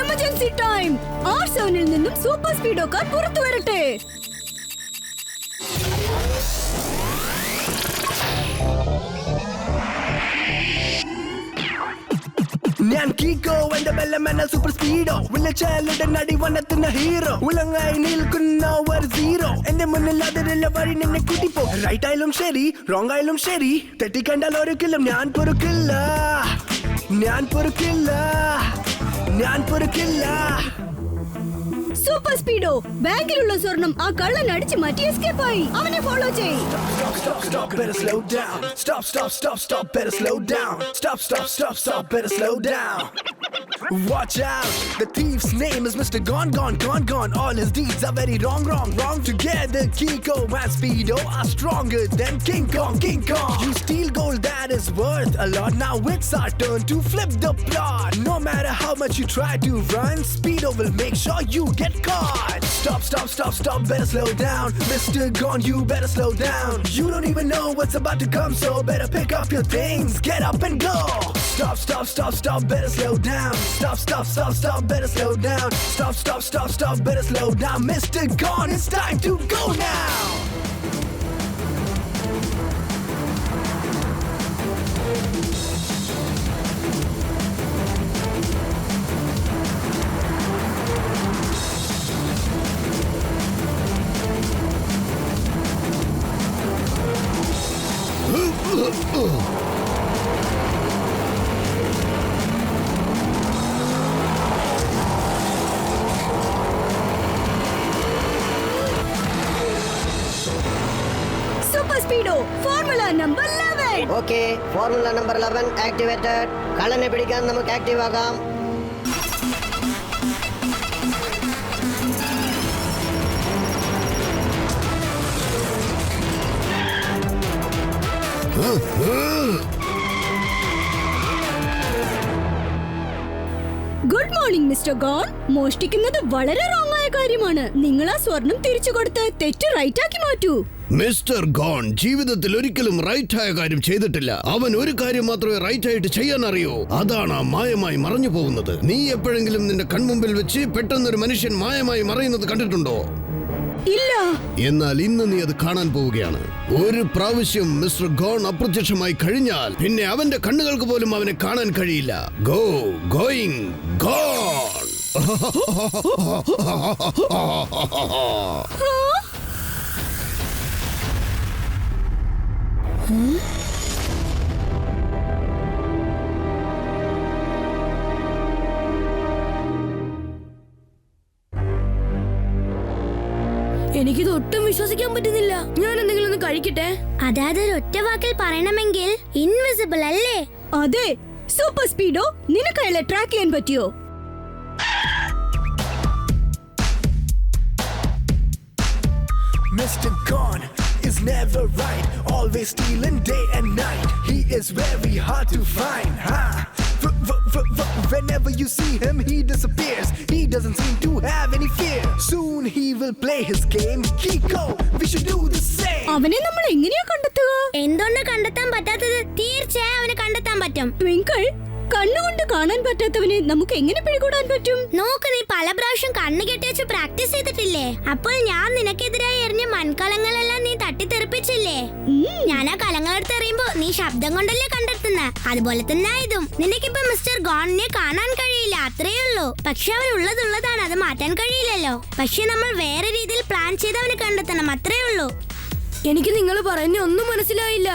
Emergency time. R7-ൽ നിന്നും സൂപ്പർ സ്പീഡോ കാർ പുറത്തു വരട്ടെ. ഞാൻ കീക്കോ എന്റെ ബെല്ലമെന്ന സൂപ്പർ സ്പീഡോ വിളിച്ചാലിടെ നടി വനത്തുന്ന ഹീറോ ഉലങ്ങായി നിൽക്കുന്ന ഒരു സീറോ എന്റെ മുന്നിൽ അതിലുള്ള വഴി നിന്നെ കൂട്ടിപ്പോ റൈറ്റ് ആയാലും ശരി റോങ് ആയാലും ശരി തെറ്റിക്കണ്ടാൽ ഒരിക്കലും ഞാൻ പൊറുക്കില്ല ഞാൻ പൊറുക്കില്ല ഞാൻ പൊറുക്കില്ല. സൂപ്പർ സ്പീഡോ ബാങ്കിലുള്ള സ്വർണം ആ കള്ളൻ അടിച്ചു മാറ്റി എസ്കേപ്പ് ആയി. അവനെ ഫോളോ ചെയ്യ്. Stop, better slow down. Stop, better slow down. Stop, better slow down. Watch out, the thief's name is Mr. Gone. All his deeds are very wrong. Together, Kiko and Speedo are stronger than King Kong. You steal gold that is worth a lot. Now it's our turn to flip the plot. No matter how much you try to run, Speedo will make sure you get caught. Stop, better slow down. Mr. Gone, you better slow down. You don't even know what's about to come, so better pick up your things, get up and go. Stop, better slow down. Stop, better slow down. Stop, better slow down. Mr. Gone, it's time to go now. Super സ്പീഡോ formula number 11. Okay, formula number 11 activated. കള്ളനെ പിടിക്കാൻ നമുക്ക് active ആകാം. Good morning Mister Gone. മോഷ്ടിക്കുന്നത് വളരെ wrong ആയ കാര്യമാണ്. നിങ്ങൾ ആ സ്വർണം തിരിച്ചു കൊടുത്ത് തെറ്റ് റൈറ്റ് ആക്കി മാറ്റൂ. മിസ്റ്റർ ഗോൺ ജീവിതത്തിൽ ഒരിക്കലും റൈറ്റ് ആയ കാര്യം ചെയ്തിട്ടില്ല. അവൻ ഒരു കാര്യം മാത്രമേ റൈറ്റ് ആയിട്ട് ചെയ്യാൻ അറിയൂ. അതാണ് മായമായി മറഞ്ഞു പോകുന്നത്. നീ എപ്പോഴെങ്കിലും നിന്റെ കൺമുമ്പിൽ വെച്ച് പെട്ടെന്നൊരു മനുഷ്യൻ മായമായി മറയുന്നത് കണ്ടിട്ടുണ്ടോ? ഇല്ല. എന്നാൽ ഇന്ന് നീ അത് കാണാൻ പോവുകയാണ്. ഒരു പ്രാവശ്യം മിസ്റ്റർ ഗോൺ അപ്രത്യക്ഷമായി കഴിഞ്ഞാൽ പിന്നെ അവന്റെ കണ്ണുകൾക്ക് പോലും അവനെ കാണാൻ കഴിയില്ല. Going gone. എനിക്കിത് ഒട്ടും വിശ്വസിക്കാൻ പറ്റുന്നില്ല. ഞാൻ എന്തെങ്കിലും ഒന്ന് കഴിക്കട്ടെ. അതായത് ഒറ്റ വാക്കിൽ പറയണമെങ്കിൽ ഇൻവിസിബിൾ അല്ലേ? അതെ. സൂപ്പർ സ്പീഡോ നിനക്ക് അയാളെ ട്രാക്ക് ചെയ്യാൻ പറ്റിയോ? Mr. Gone is never right, always stealing day and night. He is very hard to find, huh? Whenever you see him, he disappears. He doesn't seem to have any fear. Soon he will play his game. Kiko, we should do the same. അവനെ നമ്മൾ എങ്ങനെയാ കണ്ടെത്തുക? എന്തുകൊണ്ട് കണ്ടെത്താൻ പറ്റാത്തത്? തീർച്ചയായും അവനെ കണ്ടെത്താൻ പറ്റും. ട്വിങ്കിൾ, കണ്ണുകൊണ്ട് കാണാൻ പറ്റാത്തവനെ നമുക്ക് എങ്ങനെ പിടികൂടാൻ പറ്റും? നോക്ക്, നീ പല പ്രാവശ്യം കണ്ണ് കെട്ടി വെച്ച് പ്രാക്ടീസ് ചെയ്തിട്ടില്ലേ? അപ്പോൾ ഞാൻ നിനക്കെതിരായി എറിഞ്ഞ മൺകലങ്ങളെല്ലാം നീ തട്ടിത്തെറിപ്പിച്ചില്ലേ? ഞാൻ ആ കലങ്ങളെടുത്ത് എറിയുമ്പോ നീ ശബ്ദം കൊണ്ടല്ലേ കണ്ടെത്തുന്നത്. അതുപോലെ തന്നെ ഇതും. നിനക്കിപ്പോ മിസ്റ്റർ ഗോണിനെ കാണാൻ കഴിയില്ല, അത്രേ ഉള്ളൂ. പക്ഷെ അവൻ ഉള്ളതാണ്, അത് മാറ്റാൻ കഴിയില്ലല്ലോ. പക്ഷെ നമ്മൾ വേറെ രീതിയിൽ പ്ലാൻ ചെയ്ത് അവനെ കണ്ടെത്തണം, അത്രേ ഉള്ളൂ. എനിക്ക് നിങ്ങൾ പറയുന്ന ഒന്നും മനസ്സിലായില്ല.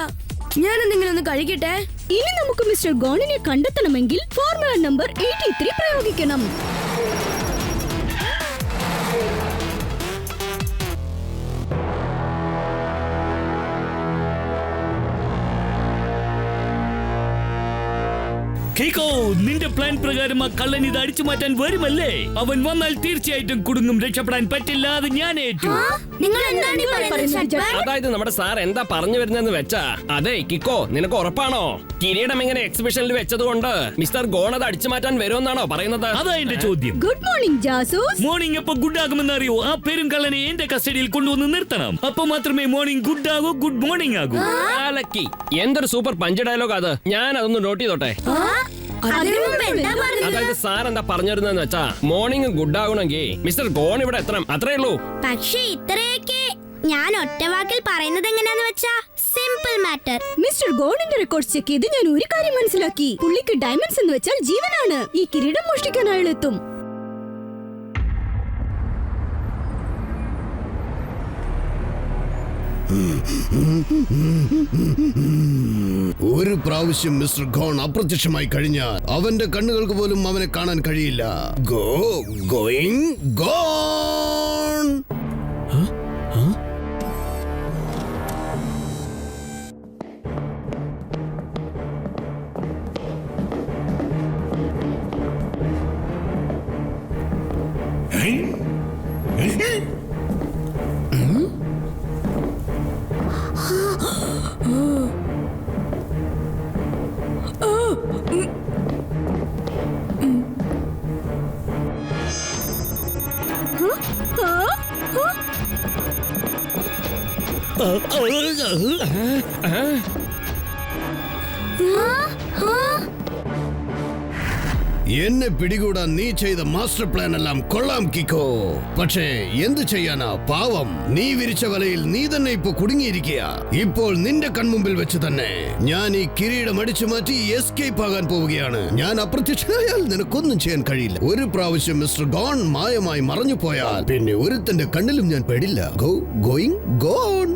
ഞാൻ എന്തെങ്കിലും ഒന്ന് കഴിക്കട്ടെ. ഇനി നമുക്ക് മിസ്റ്റർ ഗോണിനെ കണ്ടെത്തണമെങ്കിൽ ഫോർമുല നമ്പർ 83 പ്രയോഗിക്കണം. കേക്കോ, നിന്റെ പ്ലാൻ പ്രകാരം ആ കള്ളൻ ഇത് അടിച്ചു മാറ്റാൻ വരുമല്ലേ? അവൻ വന്നാൽ തീർച്ചയായിട്ടും കുടുങ്ങും. രക്ഷപ്പെടാൻ പറ്റില്ല, അത് ഞാൻ ഏറ്റു. നിങ്ങൾ എന്താണ് ഈ പറയുന്നത്? അതായത് നമ്മുടെ സാർ എന്താ പറഞ്ഞു വരുന്നതെന്ന് വെച്ചാ, അതെ കിക്കോ, നിനക്ക് ഉറപ്പാണോ കിരീടം ഇങ്ങനെ എക്സിബിഷനിൽ വെച്ചത് കൊണ്ട് മിസ്റ്റർ ഗോൺ അത് അടിച്ചു മാറ്റാൻ വരുമെന്നാണോ പറയുന്നത്? അതാ എന്റെ ചോദ്യം. Good morning ജാസൂസ്. മോർണിംഗ് എപ്പോ ഗുഡ് ആകുമെന്ന് അറിയോ? ആ പേരും കള്ളനെ എന്റെ കസ്റ്റഡിയിൽ കൊണ്ടുവന്ന് നിർത്തണം. അപ്പൊ മാത്രമേ മോർണിംഗ് ഗുഡ് ആകൂ, ഗുഡ് മോർണിംഗ് ആകൂ. ലക്കി, എന്തൊരു സൂപ്പർ പഞ്ച് ഡയലോഗ് അത്. ഞാൻ അതൊന്ന് നോട്ട് ചെയ്തോട്ടെ. അതായത് സാർ എന്താ പറഞ്ഞു വരുന്നതെന്ന് വെച്ചാ, മോർണിംഗ് ഗുഡ് ആകണമെങ്കിൽ മിസ്റ്റർ ഗോൺ ഇവിടെ എത്തണം, അത്രേ ഉള്ളൂ. പക്ഷേ ഇത്രയൊക്കെ ഞാൻ ഒറ്റ വാക്കിൽ പറയുന്നത് എങ്ങനെയാന്ന് വെച്ചാ, സിമ്പിൾ മാറ്റർ. മിസ്റ്റർ ഗോണിന്റെ റെക്കോർഡ്സ് ചെക്ക് ചെയ്ത് ഞാൻ ഒരു കാര്യം മനസ്സിലാക്കി. പുള്ളിക്ക് ഡയമണ്ട്സ് എന്ന് വെച്ചാൽ ജീവനാണ്. ഈ കിരീടം മോഷ്ടിക്കാൻ അയാളെത്തും. ഒരു പ്രാവശ്യം മിസ്റ്റർ ഗോൺ അപ്രത്യക്ഷമായി കഴിഞ്ഞാൽ അവന്റെ കണ്ണുകൾക്ക് പോലും അവനെ കാണാൻ കഴിയില്ല. Going gone. എന്നെ പിടികൂടാൻ നീ ചെയ്ത മാസ്റ്റർ പ്ലാൻ എല്ലാം കൊള്ളാം കിക്കോ. പക്ഷേ എന്ത് ചെയ്യാനാ, പാവം, നീ വിരിച്ച വലയിൽ നീ തന്നെ ഇപ്പൊ കുടുങ്ങിയിരിക്കുക. ഇപ്പോൾ നിന്റെ കൺമുമ്പിൽ വെച്ച് തന്നെ ഞാൻ ഈ കിരീടം അടിച്ചു മാറ്റി എസ്കേപ്പ് ആകാൻ പോവുകയാണ്. ഞാൻ അപ്രത്യക്ഷനായാൽ നിനക്കൊന്നും ചെയ്യാൻ കഴിയില്ല. ഒരു പ്രാവശ്യം മിസ്റ്റർ ഗോൺ മായമായി മറഞ്ഞു പോയാൽ പിന്നെ ഒരുത്തന്റെ കണ്ണിലും ഞാൻ പെടില്ല. Going gone.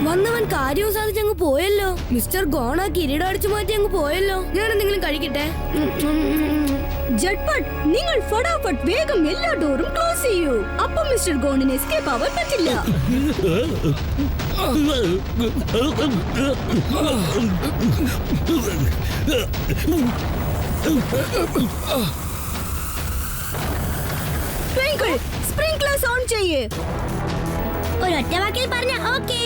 വന്നവൻ കാര്യവും സാധിച്ചങ്ങ് പോയല്ലോ. മിസ്റ്റർ ഗോൺ ആ കിരീടം അടിച്ചു മാറ്റി അങ്ങ് പോയല്ലോ. ഞാൻ എന്തെങ്കിലും കഴിക്കട്ടെ. ജട്ട്പട്ട്, നിങ്ങൾ ഫടാഫട്ട് വേഗം എല്ലാ ഡോറും ക്ലോസ് ചെയ്യൂ. അപ്പം മിസ്റ്റർ ഗോണിന് എസ്കേപ്പ് ആവാൻ പറ്റില്ല. ട്വിങ്കിൾ, സ്പ്രിംഗ്ലേഴ്സ് ഓൺ ചെയ്യേ. ഒരൊറ്റ വാക്കിൽ പറഞ്ഞ ഓക്കേ.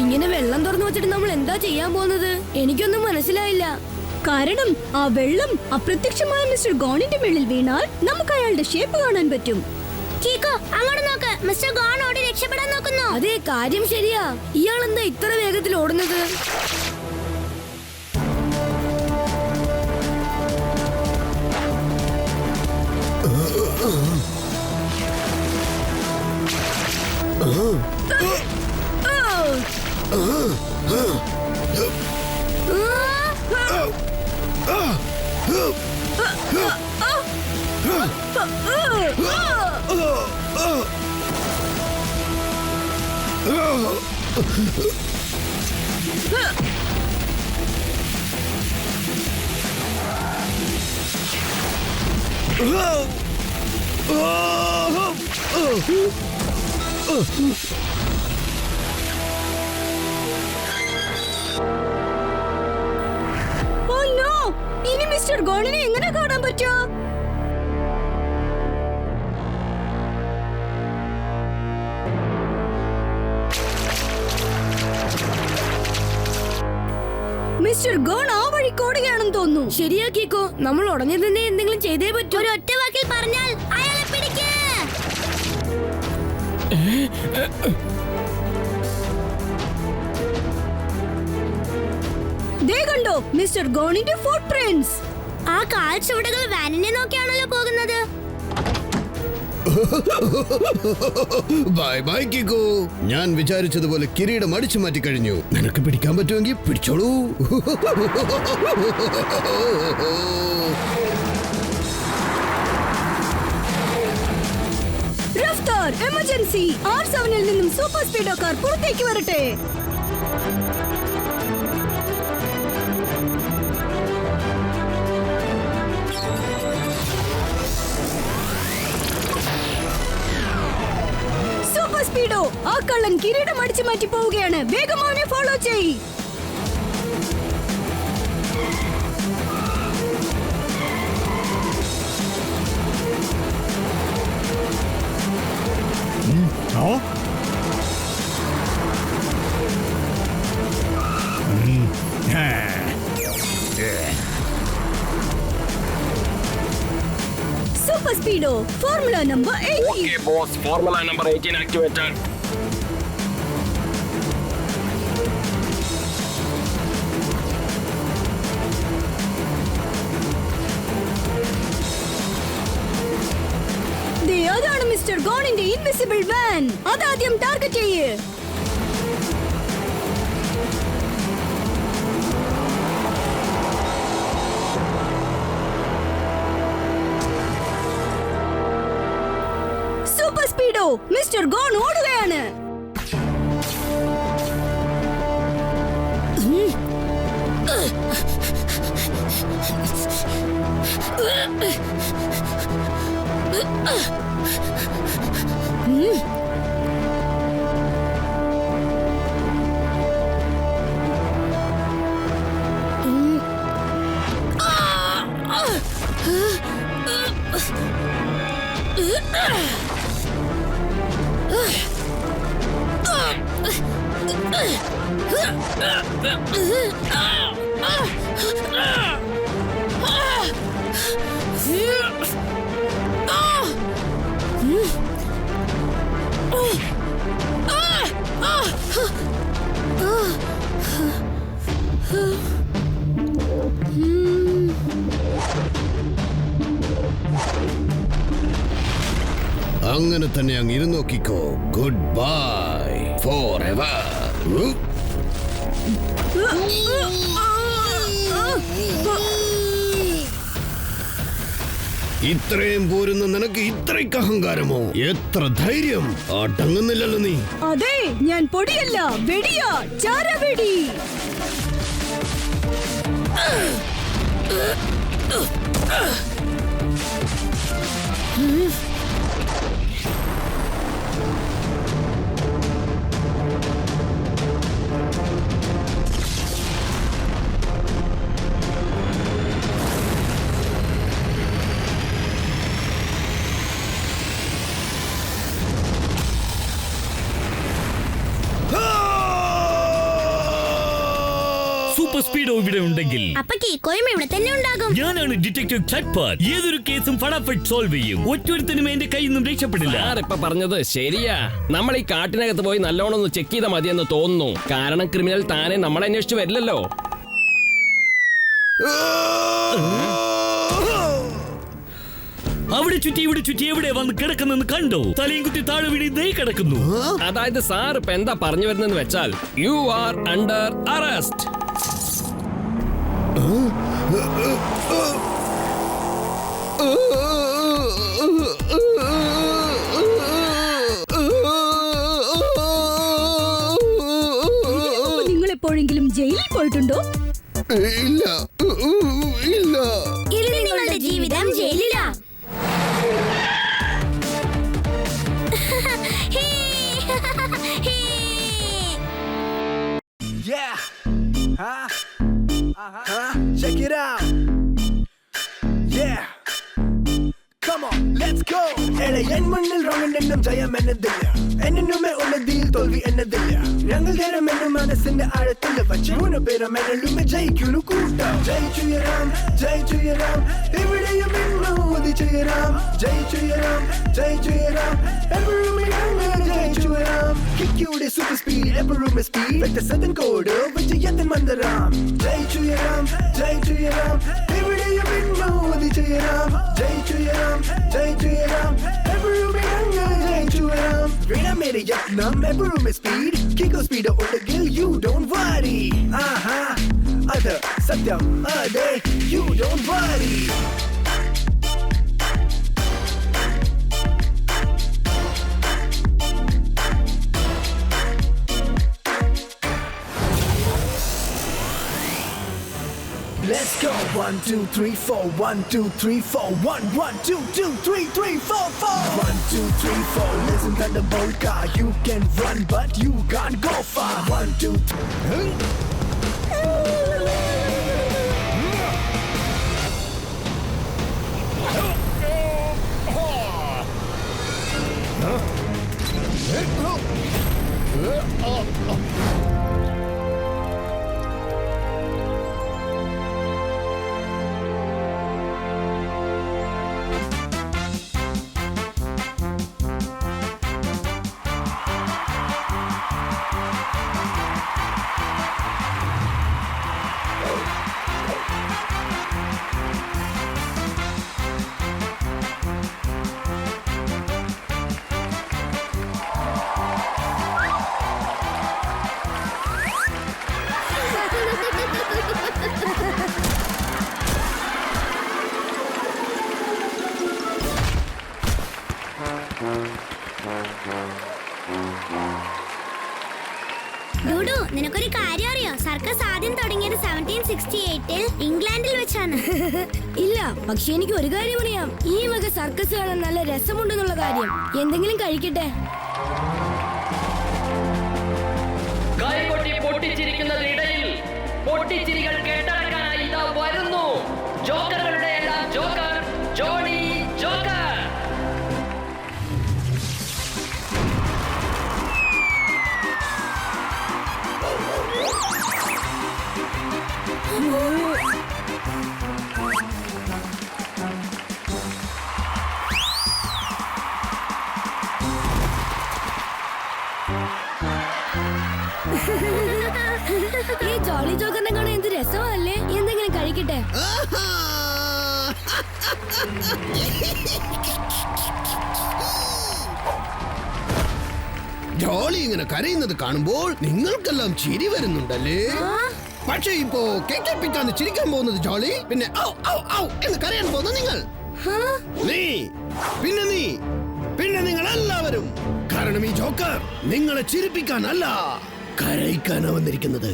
ഇങ്ങനെ വെള്ളം തുറന്നു വെച്ചിട്ട് നമ്മൾ എന്താ ചെയ്യാൻ പോകുന്നത്? എനിക്കൊന്നും മനസ്സിലായില്ല. കാരണം ആ വെള്ളം അപ്രത്യക്ഷമായ മിസ്റ്റർ ഗോണിന്റെ മേളിൽ വീണാൽ നമുക്ക് അയാളുടെ ഷേപ്പ് കാണാൻ പറ്റും. കീക്കോ, അങ്ങോട്ട് നോക്ക്. മിസ്റ്റർ ഗോൺ ഓടി രക്ഷപ്പെടാൻ നോക്കുന്നു. അതേ, കാര്യം ശരിയാ. ഇയാൾ എന്താ ഇത്ര വേഗത്തിൽ ഓടുന്നത്? ഇനി മിസ്റ്റർ ഗോണിനെ എങ്ങനെ കാണാൻ പറ്റുമോ? മിസ്റ്റർ ഗോൺ ആ വഴി ഓടുകയാണെന്ന് തോന്നുന്നു. ശരിയാക്കിക്കോ, നമ്മൾ ഉടനെ തന്നെ എന്തെങ്കിലും ചെയ്തേ പറ്റൂ. ഒരു ഒറ്റ വാക്കിൽ പറഞ്ഞാൽ അയാളെ പിടിക്ക്. ദേ കണ്ടോ മിസ്റ്റർ ഗോണിന്റെ ഫുട് പ്രിന്റ്സ്. ആ കാൽ ചുവടുകൾ വാനിനെ നോക്കിയാണല്ലോ പോകുന്നത്. Bye bye Kiko. ഞാൻ വിചാരിച്ചതുപോലെ കിരീടം അടിച്ചു മാറ്റി കഴിഞ്ഞു. നിനക്ക് പിടിക്കാൻ പറ്റുമെങ്കിൽ പിടിച്ചോളൂ. റഫ്താർ, എമർജൻസി. R7-ൽ നിന്നും സൂപ്പർ സ്പീഡോ കാർ പുറത്തേക്ക് വരട്ടെ. സ്പീഡോ, ആ കള്ളൻ കിരീടം അടിച്ചു മാറ്റി പോവുകയാണ്. വേഗം അവനെ ഫോളോ ചെയ്. Super സ്പീഡോ, formula number 18. Boss, formula number 18 activated. അതാണ് മിസ്റ്റർ ഗോണിന്റെ ഇൻവിസിബിൾ വാൻ. അതാദ്യം ടാർഗറ്റ് ചെയ്യ്. സൂപ്പർ സ്പീഡോ, മിസ്റ്റർ ഗോൺ ഓടുകയാണ്. അങ്ങനെ തന്നെ അങ്ങ് ഇരുന്ന് നോക്കിക്കോ. Goodbye forever. ഇത്രയും പോരുന്ന നിനക്ക് ഇത്രയ്ക്ക് അഹങ്കാരമോ? എത്ര ധൈര്യം! അടങ്ങുന്നില്ലല്ലോ നീ. അതെ, ഞാൻ പൊടിയല്ല, വെടിയാ, ചാരവെടി. സൂപ്പർ സ്പീഡോ ഇവിടെ ഉണ്ടെങ്കിൽ അപ്പൊ കീക്കോയും ഇവിടെ തന്നെ ഉണ്ടാകും. ഞാനാണ് ഡിറ്റക്ടീവ് ചട്ട്പാട്ട്. ഏതൊരു കേസും ഫടാഫട്ട് സോൾവ് ചെയ്യും. ഒറ്റൊരുത്തനും എന്റെ കയ്യിൽ നിന്നും രക്ഷപ്പെടില്ല. ഇപ്പൊ പറഞ്ഞത് ശരിയാ. നമ്മൾ ഈ കാട്ടിനകത്ത് പോയി നല്ലോണം ഒന്ന് ചെക്ക് ചെയ്താൽ മതിയെന്ന് തോന്നുന്നു. കാരണം ക്രിമിനൽ താനെ നമ്മളെ അന്വേഷിച്ചു വരില്ലല്ലോ. അവിടെ ചുറ്റി ഇവിടെ ചുറ്റി എവിടെ വന്ന് കിടക്കുന്നെന്ന് കണ്ടോ? തലയും കുത്തി താഴെ വീണി ദേ കിടക്കുന്നു. അതായത് സാർ ഇപ്പൊ എന്താ പറഞ്ഞു വരുന്നെന്ന് വെച്ചാൽ യു ആർ അണ്ടർ അറസ്റ്റ്. നിങ്ങൾ എപ്പോഴെങ്കിലും ജയിലിൽ പോയിട്ടുണ്ടോ? ഇല്ല ഇല്ല. ഇനി നിങ്ങളുടെ ജീവിതം ജയിലിലാ. Yeah. Huh? Huh? Check it out. Yeah. Come on, let's go. N മണ്ണിൽ റോങ്ങെന്നും ജയം എന്നതില്ല. എന്നുമേ ഉള്ളതിൽ തോൽവി എന്നതില്ല. ഞങ്ങൾ തരമെന്നും മനസ്സിന്റെ ആഴത്തിൽ വച്ച് 3 പേരും എന്നുമേ ജയിക്കുന്നു കൂട്ടം. ജയിച്ചുയരാം, ജയിച്ചുയരാം, എവിടെയും ഇന്നും ഉദിച്ചുയരാം. ജയിച്ചുയരാം, ജയിച്ചുയരാം, എപ്പോഴും ഞങ്ങൾ ജയിച്ചുയരാം. കിക്കിയുടെ സൂപ്പർ സ്പീഡ്, എപ്പോഴും സ്പീഡ്. വ്യത്യസ്തൻ കോഡ് വിജയത്തിൻ മന്ദിരം. ജയിച്ചുയരാം, ജയിച്ചുയരാം, എവിടെയും ഇന്നും ഉദിച്ചുയരാം. ജയിച്ചുയരാം, ജയിച്ചുയരാം, എപ്പോഴും ഞങ്ങൾ ജയിച്ചുയരാം. വീണമേരെ യത്നം, എപ്പോഴും സ്പീഡ്. കിക്കോ സ്പീഡ് ഉണ്ടെങ്കിൽ you don't worry. ആഹാ, അത് സത്യം, അതെ, you don't worry. Let's go, 1 2 3 4 1 2 3 4 1 1 2 2 3 3 4 4 1 2 3 4 listen to the bolt car you can run but you can't go far 1 2 3 ഡൂഡു, നിനക്കൊരു കാര്യം അറിയോ? സർക്കസ് ആദ്യം തുടങ്ങിയത് 1768 ഇംഗ്ലണ്ടിൽ വെച്ചാണ്. ഇല്ല, പക്ഷെ എനിക്ക് ഒരു കാര്യം അറിയാം. ഈ വക സർക്കസ് കാണാൻ നല്ല രസമുണ്ടെന്നുള്ള കാര്യം. എന്തെങ്കിലും കഴിക്കട്ടെ. കൈകൊട്ടി പൊട്ടിച്ചിരിക്കുന്നതിനിടയിൽ പൊട്ടിച്ചിരികൾ കേട്ടടക്കാനായി ഇതാ വരുന്നു. ജോക്കറുകളുടെ എല്ലാം ജോക്കർ, ജോണി ജോക്കർ. ഈ ജോളി ജോക്കറിനെ കാണാൻ എന്ത് രസമല്ലേ? എന്തെങ്കിലും കഴിക്കട്ടെ. ജോളി ഇങ്ങനെ കരയുന്നത് കാണുമ്പോൾ നിങ്ങൾക്കെല്ലാം ചിരി വരുന്നുണ്ടല്ലേ? പക്ഷെ ഇപ്പോ കേൾപ്പിക്കാന്ന് ചിരിക്കാൻ പോകുന്നത് ജോളി, പിന്നെ ഔ ഔ ഔ എന്ന് കരയാൻ പോകുന്നത് നിങ്ങൾ. നീ പിന്നെ നിങ്ങൾ എല്ലാവരും. കാരണം ഈ ജോക്കർ നിങ്ങളെ ചിരിപ്പിക്കാനല്ല, കരയിക്കാനാ വന്നിരിക്കുന്നത്.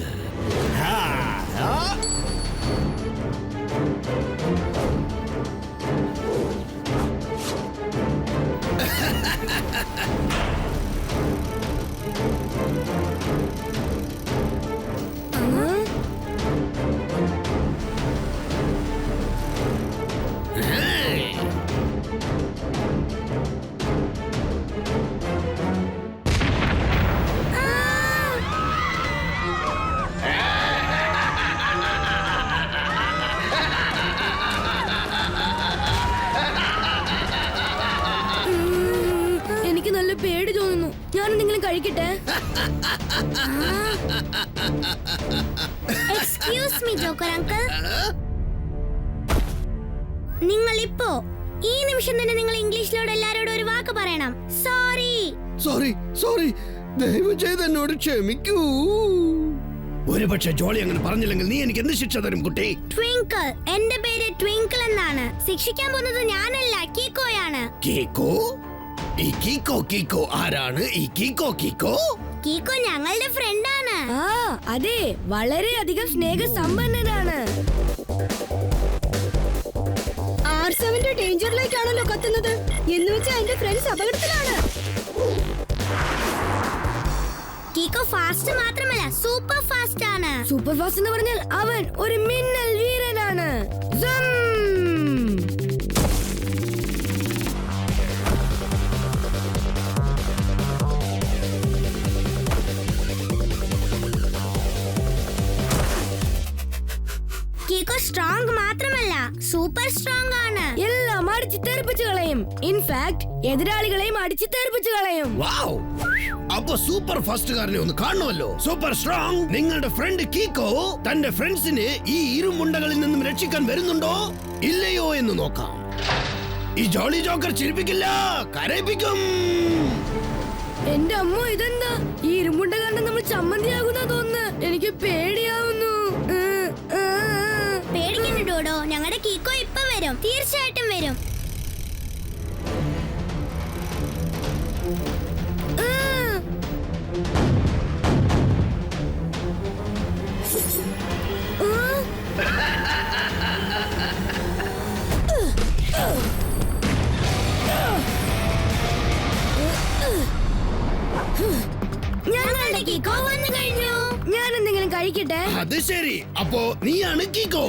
എനിക്ക് നല്ല പേടി തോന്നുന്നു. ഞാൻ എന്തെങ്കിലും കഴിക്കട്ടെ. എക്സ്ക്യൂസ് മീ ജോക്കർ അങ്കിൾ, നിങ്ങൾ ഇപ്പോ ഈ നിമിഷം തന്നെ നിങ്ങൾ ഇംഗ്ലീഷിലോട് എല്ലാരോടും ഒരു വാക്ക് പറയണം. സോറി. സോറി സോറി, ദയവ് ചെയ്ത് എന്നോട് ക്ഷമിക്കൂ. ഒരുപക്ഷെ ജോളി അങ്ങനെ പറഞ്ഞില്ലെങ്കിൽ നീ എനിക്ക് എന്ത് ശിക്ഷ തരും കുട്ടി? ട്വിങ്കിൾ, എന്റെ പേര് ട്വിങ്കിൾ എന്നാണ്. ശിക്ഷിക്കാൻ പോകുന്നത് ഞാനല്ല, കീക്കോയാണ്. കീക്കോ? ഈ കീക്കോ ആരാണ്? ഈ കീക്കോ കീക്കോ ഞങ്ങളുടെ ഫ്രണ്ടാണ്. ആ അതെ, വളരെയധികം സ്നേഹസമ്പന്നനാണ്. R7 ഡേഞ്ചർ ലൈറ്റ് ആണല്ലോ കത്തുന്നത്. എന്ന് വെച്ചാൽ എന്റെ ഫ്രണ്ട്സ് അപകടത്തിലാണ്. കീക്കോ ഫാസ്റ്റ് മാത്രമല്ല, സൂപ്പർ ഫാസ്റ്റ് ആണ്. സൂപ്പർ ഫാസ്റ്റ് എന്ന് പറഞ്ഞാൽ അവൻ ഒരു മിന്നൽ വീരനാണ്. കീക്കോ സ്ട്രോങ് മാത്രമല്ല, സൂപ്പർ സ്ട്രോങ് ആണ്. എല്ലാം അടിച്ചു തെറിപ്പിച്ചു കളയും. ഇൻഫാക്ട് എതിരാളികളെയും അടിച്ചു തെറിപ്പിച്ചു കളയും. വൗ! അപ്പൊ സൂപ്പർ ഫാസ്റ്റുകാരനെ ഒന്ന് കാണണമല്ലോ. Super strong. നിങ്ങളുടെ ഫ്രണ്ട് കീക്കോ തന്റെ ഫ്രണ്ട്സിനെ ഈ ഇരുമുണ്ടകളിൽ നിന്നും രക്ഷിക്കാൻ വരുന്നുണ്ടോ ഇല്ലയോ എന്ന് നോക്കാം. ഈ ജോളി ജോക്കർ ചിരിപ്പിക്കില്ല, കരയിപ്പിക്കും. എന്റെ അമ്മ, ഇതെന്താ? ഈ ഇരുമുണ്ട കാരണം നമ്മൾ ചമ്മന്തിയാകുന്ന തോന്നുന്നു. എനിക്ക് പേടിയാവുന്നു. പേടിക്കണ്ട ഡോഡോ, ഞങ്ങളുടെ കീക്കോ ഇപ്പൊ വരും, തീർച്ചയായിട്ടും വരും. കഴിക്കട്ടെ. അത് ശരി, അപ്പോ നീ അണുക്കിക്കോ.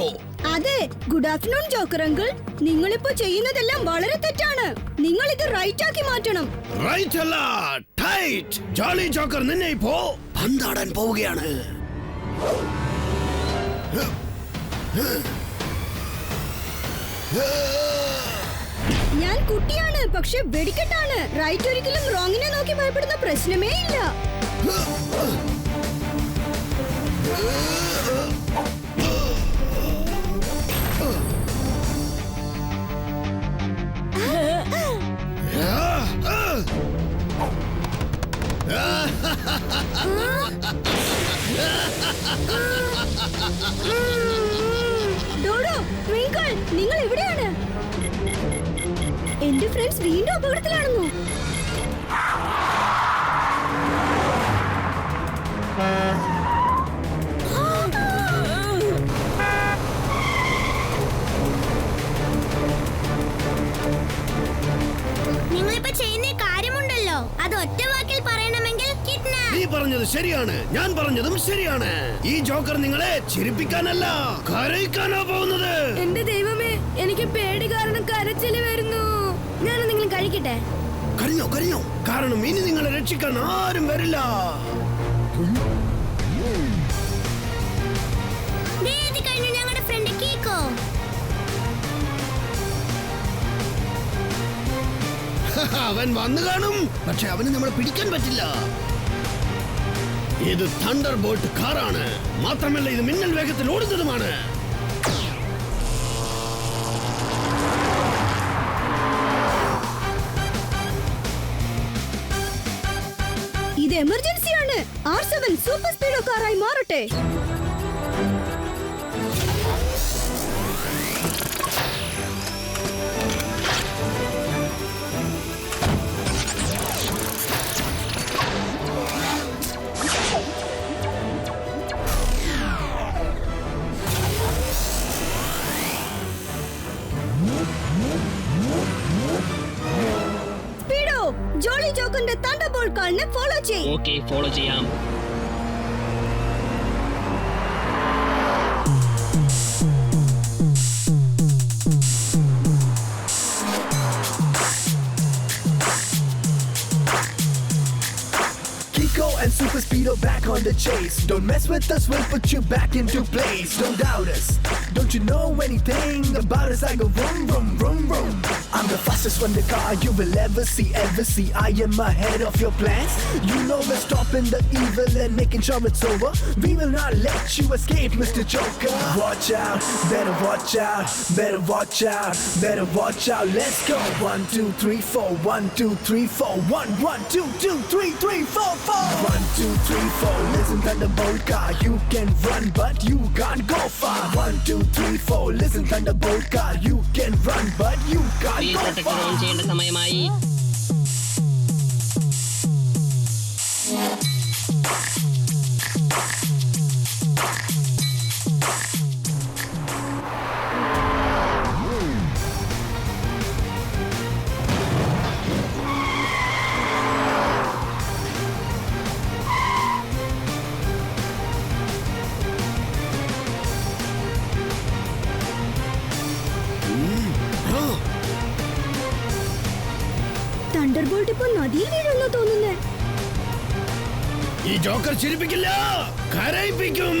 അതെ, ഗുഡ് ആഫ്റ്റർനൂൺ ജോക്കർ അങ്കിൾ. നിങ്ങളിപ്പോ ചെയ്യുന്നതെല്ലാം വളരെ തെറ്റാണ്. നിങ്ങൾ ഇത് റൈറ്റ് ആക്കി മാറ്റണം. റൈറ്റ് അല്ല, ടൈറ്റ്. ജോളി ജോക്കർ നിന്നെ ഇപ്പോ പന്താടാൻ പോവുകയാണ്. ഞാൻ കുട്ടിയാണ്, പക്ഷെ വെടിക്കെട്ടാണ്. റൈറ്റ് ഒരിക്കലും റോങ്ങിനെ നോക്കി ഭയപ്പെടുന്ന പ്രശ്നമേ ഇല്ല. ഡോഡോ, ട്വിങ്കിൾ, നിങ്ങൾ എവിടെയാണ്? എന്റെ ഫ്രണ്ട്സ് വീണ്ടും അപകടത്തിലാണെന്നോ? നിങ്ങളിപ്പോ ചെയ്യുന്ന കാര്യമുണ്ടല്ലോ, അത് ഒറ്റ വാക്കിൽ പറയണമെങ്കിൽ കിഡ്നാപ്പ്. നീ പറഞ്ഞത് ശരിയാണ്, ഞാൻ പറഞ്ഞതും ശരിയാണ്. ഈ ജോക്കർ നിങ്ങളെ ചിരിപ്പിക്കാനല്ല, കരയിക്കാനാ പോകുന്നത്. എന്റെ ദൈവമേ, എനിക്ക് പേടി കാരണം കരച്ചില് വരുന്നു. ഞാൻ എന്തെങ്കിലും കഴിക്കട്ടെ. കരഞ്ഞോ കരഞ്ഞോ, കാരണം ഇനി നിങ്ങളെ രക്ഷിക്കാൻ ആരും വരില്ല. കഴിഞ്ഞു ഞങ്ങളുടെ ഫ്രണ്ട് കീക്കോ. അവൻ വന്നു കാണും, പക്ഷെ അവന് നമ്മളെ പിടിക്കാൻ പറ്റില്ല. ഇത് തണ്ടർ ബോൾട്ട് കാറാണ്, മാത്രമല്ല ഇത് മിന്നൽ വേഗത്തിൽ ഓടുന്നതുമാണ്. ഇത് എമർജൻസിയാണ്. R7 സൂപ്പർ സ്പീഡോ കാറായി മാറട്ടെ. സ്പീഡോ, ജോളി ജോക്കറിന്റെ തണ്ടർബോൾട്ട് കാറിനെ ഫോളോ ചെയ്യ്. ഓക്കേ, ഫോളോ ചെയ്യാം. Kiko and Super Speedo back on the chase. Don't mess with us, we'll put you back into place. Don't doubt us. Don't you know anything about us? I go vroom, vroom, vroom, vroom. I'm the fastest one the car you will ever see, ever see. I am ahead of your plans. You know we're stopping the evil and making sure it's over. We will not let you escape, Mr. Joker. Watch out, better watch out, better watch out, better watch out. Let's go. 1, 2, 3, 4. 1, 2, 3, 4. 1, 1, 2, 2, 3, 3, 4, 4. 1, 2, 3, 4. Listen, Thunderbolt car, you can run, but you can't go far. 1, 2, 3, 4. Listen, Thunderbolt car, you can run, but you can't go far. On ചെയ്യേണ്ട സമയമായി. Thunderbolt ഇപ്പൊ നദിയിൽ വീഴുന്ന തോന്നുന്നേ. ഈ Joker ചിരിപ്പിക്കില്ല, കരയിപ്പിക്കും.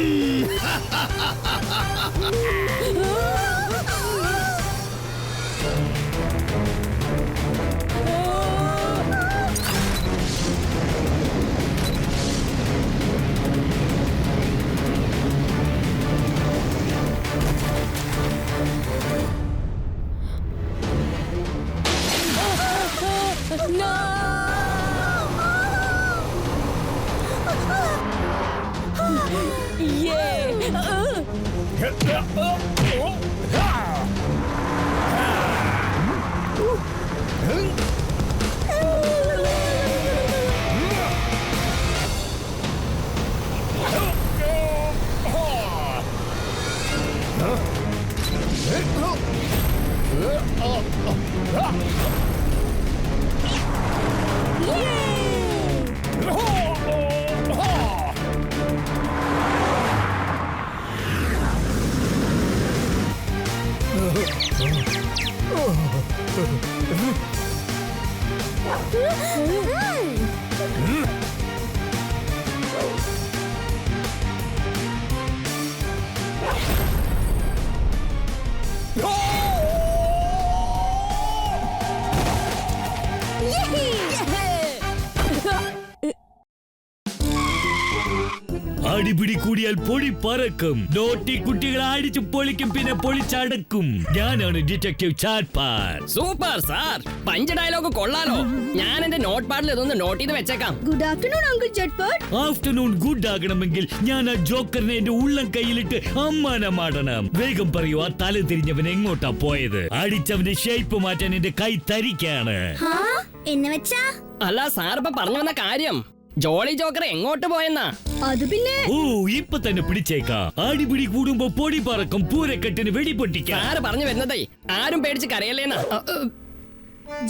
അടിപിടി കൂടിയാൽ പൊടി പറക്കും. നോട്ടി കുട്ടികളെ അടിച്ചു പൊളിക്കും, പിന്നെ പൊളിച്ചടക്കും. ഞാനാണ് ഡിറ്റക്റ്റീവ് ചാറ്റ്പാഡ്. സൂപ്പർ സാർ, പഞ്ച് ഡയലോഗ് കൊള്ളാലോ. ഞാൻ എന്റെ നോട്ട് പാഡിൽ ഇതൊന്ന് നോട്ട് ചെയ്ത് വെച്ചേക്കാം. ഗുഡ് ആഫ്റ്റർനൂൺ അങ്കിൾ ചട്ട്പാഡ്. ആഫ്റ്റർനൂൺ ഗുഡ് ആകണമെങ്കിൽ ഞാൻ ആ ജോക്കറിനെ എന്റെ ഉള്ളം കയ്യിലിട്ട് അമ്മാനമാടണം. വേഗം പറയൂ, ആ തല തിരിഞ്ഞവൻ എങ്ങോട്ടാ പോയത്? അടിച്ചവന്റെ ഷേപ്പ് മാറ്റാൻ എന്റെ കൈ തരിക്കാണ്. എന്ന് വെച്ചാ അല്ല സാർ ഇപ്പൊ പറഞ്ഞു വന്ന കാര്യം, ജോളി ജോക്കർ എങ്ങോട്ട് പോയെന്നാ? അത് പിന്നെ ഓ, ഇപ്പൊ തന്നെ പിടിച്ചേക്കാം. അടിപിടി കൂടുമ്പോ പൊടി പറക്കും, പൂരക്കെട്ടിന് വെടി പൊട്ടിക്കാം. സാറ് പറഞ്ഞു വരുന്നതേ ആരും പേടിച്ച് കരയല്ലേന്നാ.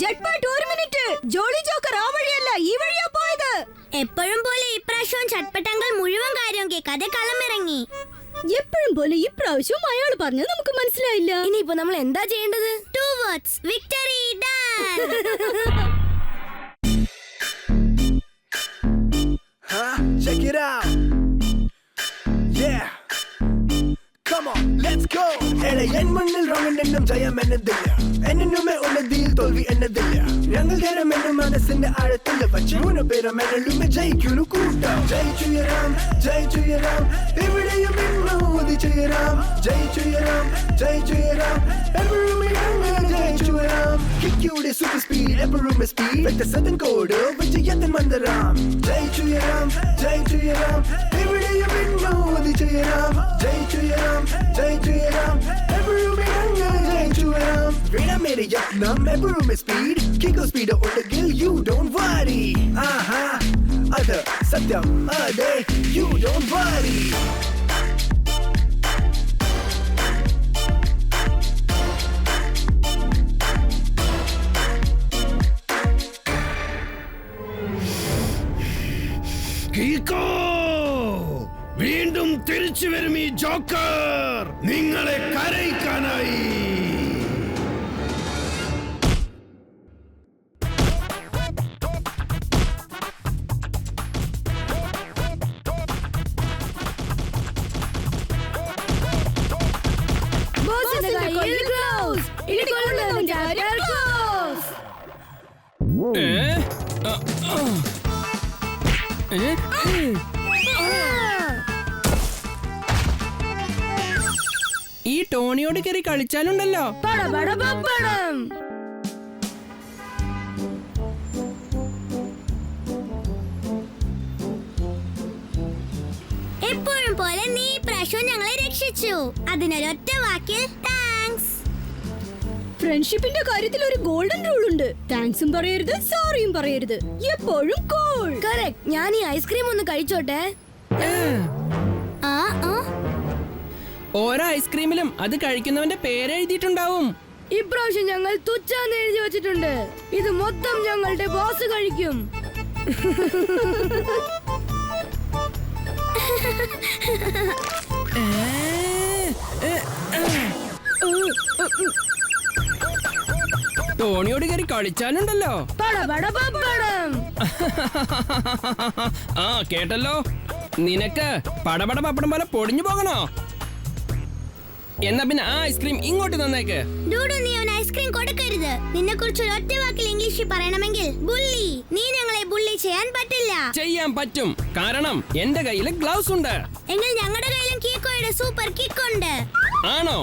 ജട്ട്പാഡ് ഒരു മിനിറ്റ്. ജോളി ജോക്കർ ആ വഴിയല്ല, ഈ വഴിയാ പോയത്. എപ്പോഴും പോലെ ഇപ്രാവശ്യവും ചട്ട്പട്ടങ്ങൾ മുഴുവൻ കാര്യം കേൾക്കാതെ കളമിറങ്ങി. എപ്പോഴും പോലെ ഇപ്രാവശ്യവും അയാൾ പറഞ്ഞത് നമുക്ക് മനസ്സിലായില്ല. ഇനിയിപ്പോ നമ്മൾ എന്താ ചെയ്യേണ്ടത്? 2 words, victory done. Huh? Check it out. Yeah. Come on, let's go. എടാ എൻ മുന്നിൽ റോങ്ങെന്നും ജയം എന്നതില്ല, എന്നുമേ ഉന്നതിയിൽ തോൽവി എന്നതില്ല. ഞങ്ങൾ തരമെന്ന് മനസ്സിന്റെ ആഴത്തിൽ വച്ച് 3 പേരും എന്നുമേ ജയിക്കുന്നു കൂട്ടാം. ജയിച്ചുയരാം, ജയിച്ചുയരാം, എവിടെയും ഉദിച്ചുയരാം. ജയിച്ചുയരാം, ജയിച്ചുയരാം, എപ്പോഴും ജയിച്ചുയരാം. കിക്കിയുടെ സൂപ്പർ സ്പീഡ്, എപ്പോഴും സ്പീഡ്, വ്യത്യസ്തൻ കോഡ് വിജയത്തിൻ മന്ദിരം. ജയിച്ചുയരാം, ജയിച്ചുയരാം, എവിടെയും ഉദിച്ചുയരാം. ജയിച്ചുയരാം, ജയിച്ചുയരാം, എപ്പോഴും ജയിച്ചുയരാം. വീണ മേരെ യത്നം, എപ്പോഴും സ്പീഡ്, കിക്കോ സ്പീഡ് ഉണ്ടെങ്കിൽ you don't worry. ആഹാ, അത് സത്യം, അതെ, you don't worry. കീക്കോ, വീണ്ടും തിരിച്ചു വരും ഈ ജോക്കർ നിങ്ങളെ കരയിക്കാനായി. ബോസിന്റെ കയ്യിൽ ഗ്ലൗസ്, ഇടികൊള്ളുന്നവൻ ചാറ്റർ ക്ലോസ്. ഈ ടോണിയോട് കയറി കളിച്ചാലുണ്ടല്ലോ. പടപടപപ്പടം. എപ്പോഴും പോലെ നീ പ്രാവശ്യം ഞങ്ങളെ രക്ഷിച്ചു. അതിനൊരൊറ്റ വാക്കിൽ താങ്ക്സ്. ഫ്രണ്ട്ഷിപ്പിന്റെ കാര്യത്തിൽ ഒരു ഗോൾഡൻ റൂൾ ഉണ്ട്. താങ്ക്സും പറയരുത്, സോറിയും പറയരുത്. എപ്പോഴും കൂൾ. കറക്റ്റ്. ഞാൻ ഈ ഐസ്ക്രീം ഒന്ന് കഴിച്ചോട്ടെ. ആ ആ ഓരോ ഐസ്ക്രീമിലും അത് കഴിക്കുന്നവന്റെ പേര് എഴുതിയിട്ടുണ്ടാവും. ഇപ്രാവശ്യം ഞങ്ങൾ തുച്ചാന്ന് എഴുതി വെച്ചിട്ടുണ്ട്. ഇത് മൊത്തം ഞങ്ങളുടെ ബോസ് കഴിക്കും. ടോണിയോട് കയറി കളിച്ചാലുണ്ടല്ലോ. പടപടപപ്പടം. ആ കേട്ടല്ലോ, നിനക്ക് പടപട പപ്പടം പോലെ പൊടിഞ്ഞു പോകണോ? എന്നാ പിന്നെ ആ ഐസ്ക്രീം ഇങ്ങോട്ട് തന്നേക്ക്. ഡൂഡു, നീ അവൻ ഐസ്ക്രീം കൊടുക്കരുത്. നിന്നെ കുറിച്ച് ഒറ്റ വാക്കിൽ ഇംഗ്ലീഷിൽ പറയണമെങ്കിൽ ബുള്ളി. നീ ഞങ്ങളെ ബുള്ളി ചെയ്യാൻ പറ്റില്ല. ചെയ്യാൻ പറ്റും, കാരണം എന്റെ കയ്യിൽ ഗ്ലൗസ് ഉണ്ട്. എങ്കിൽ ഞങ്ങളുടെ കയ്യിലും കീക്കോയുടെ സൂപ്പർ കിക്ക് ഉണ്ട്. ആണോ?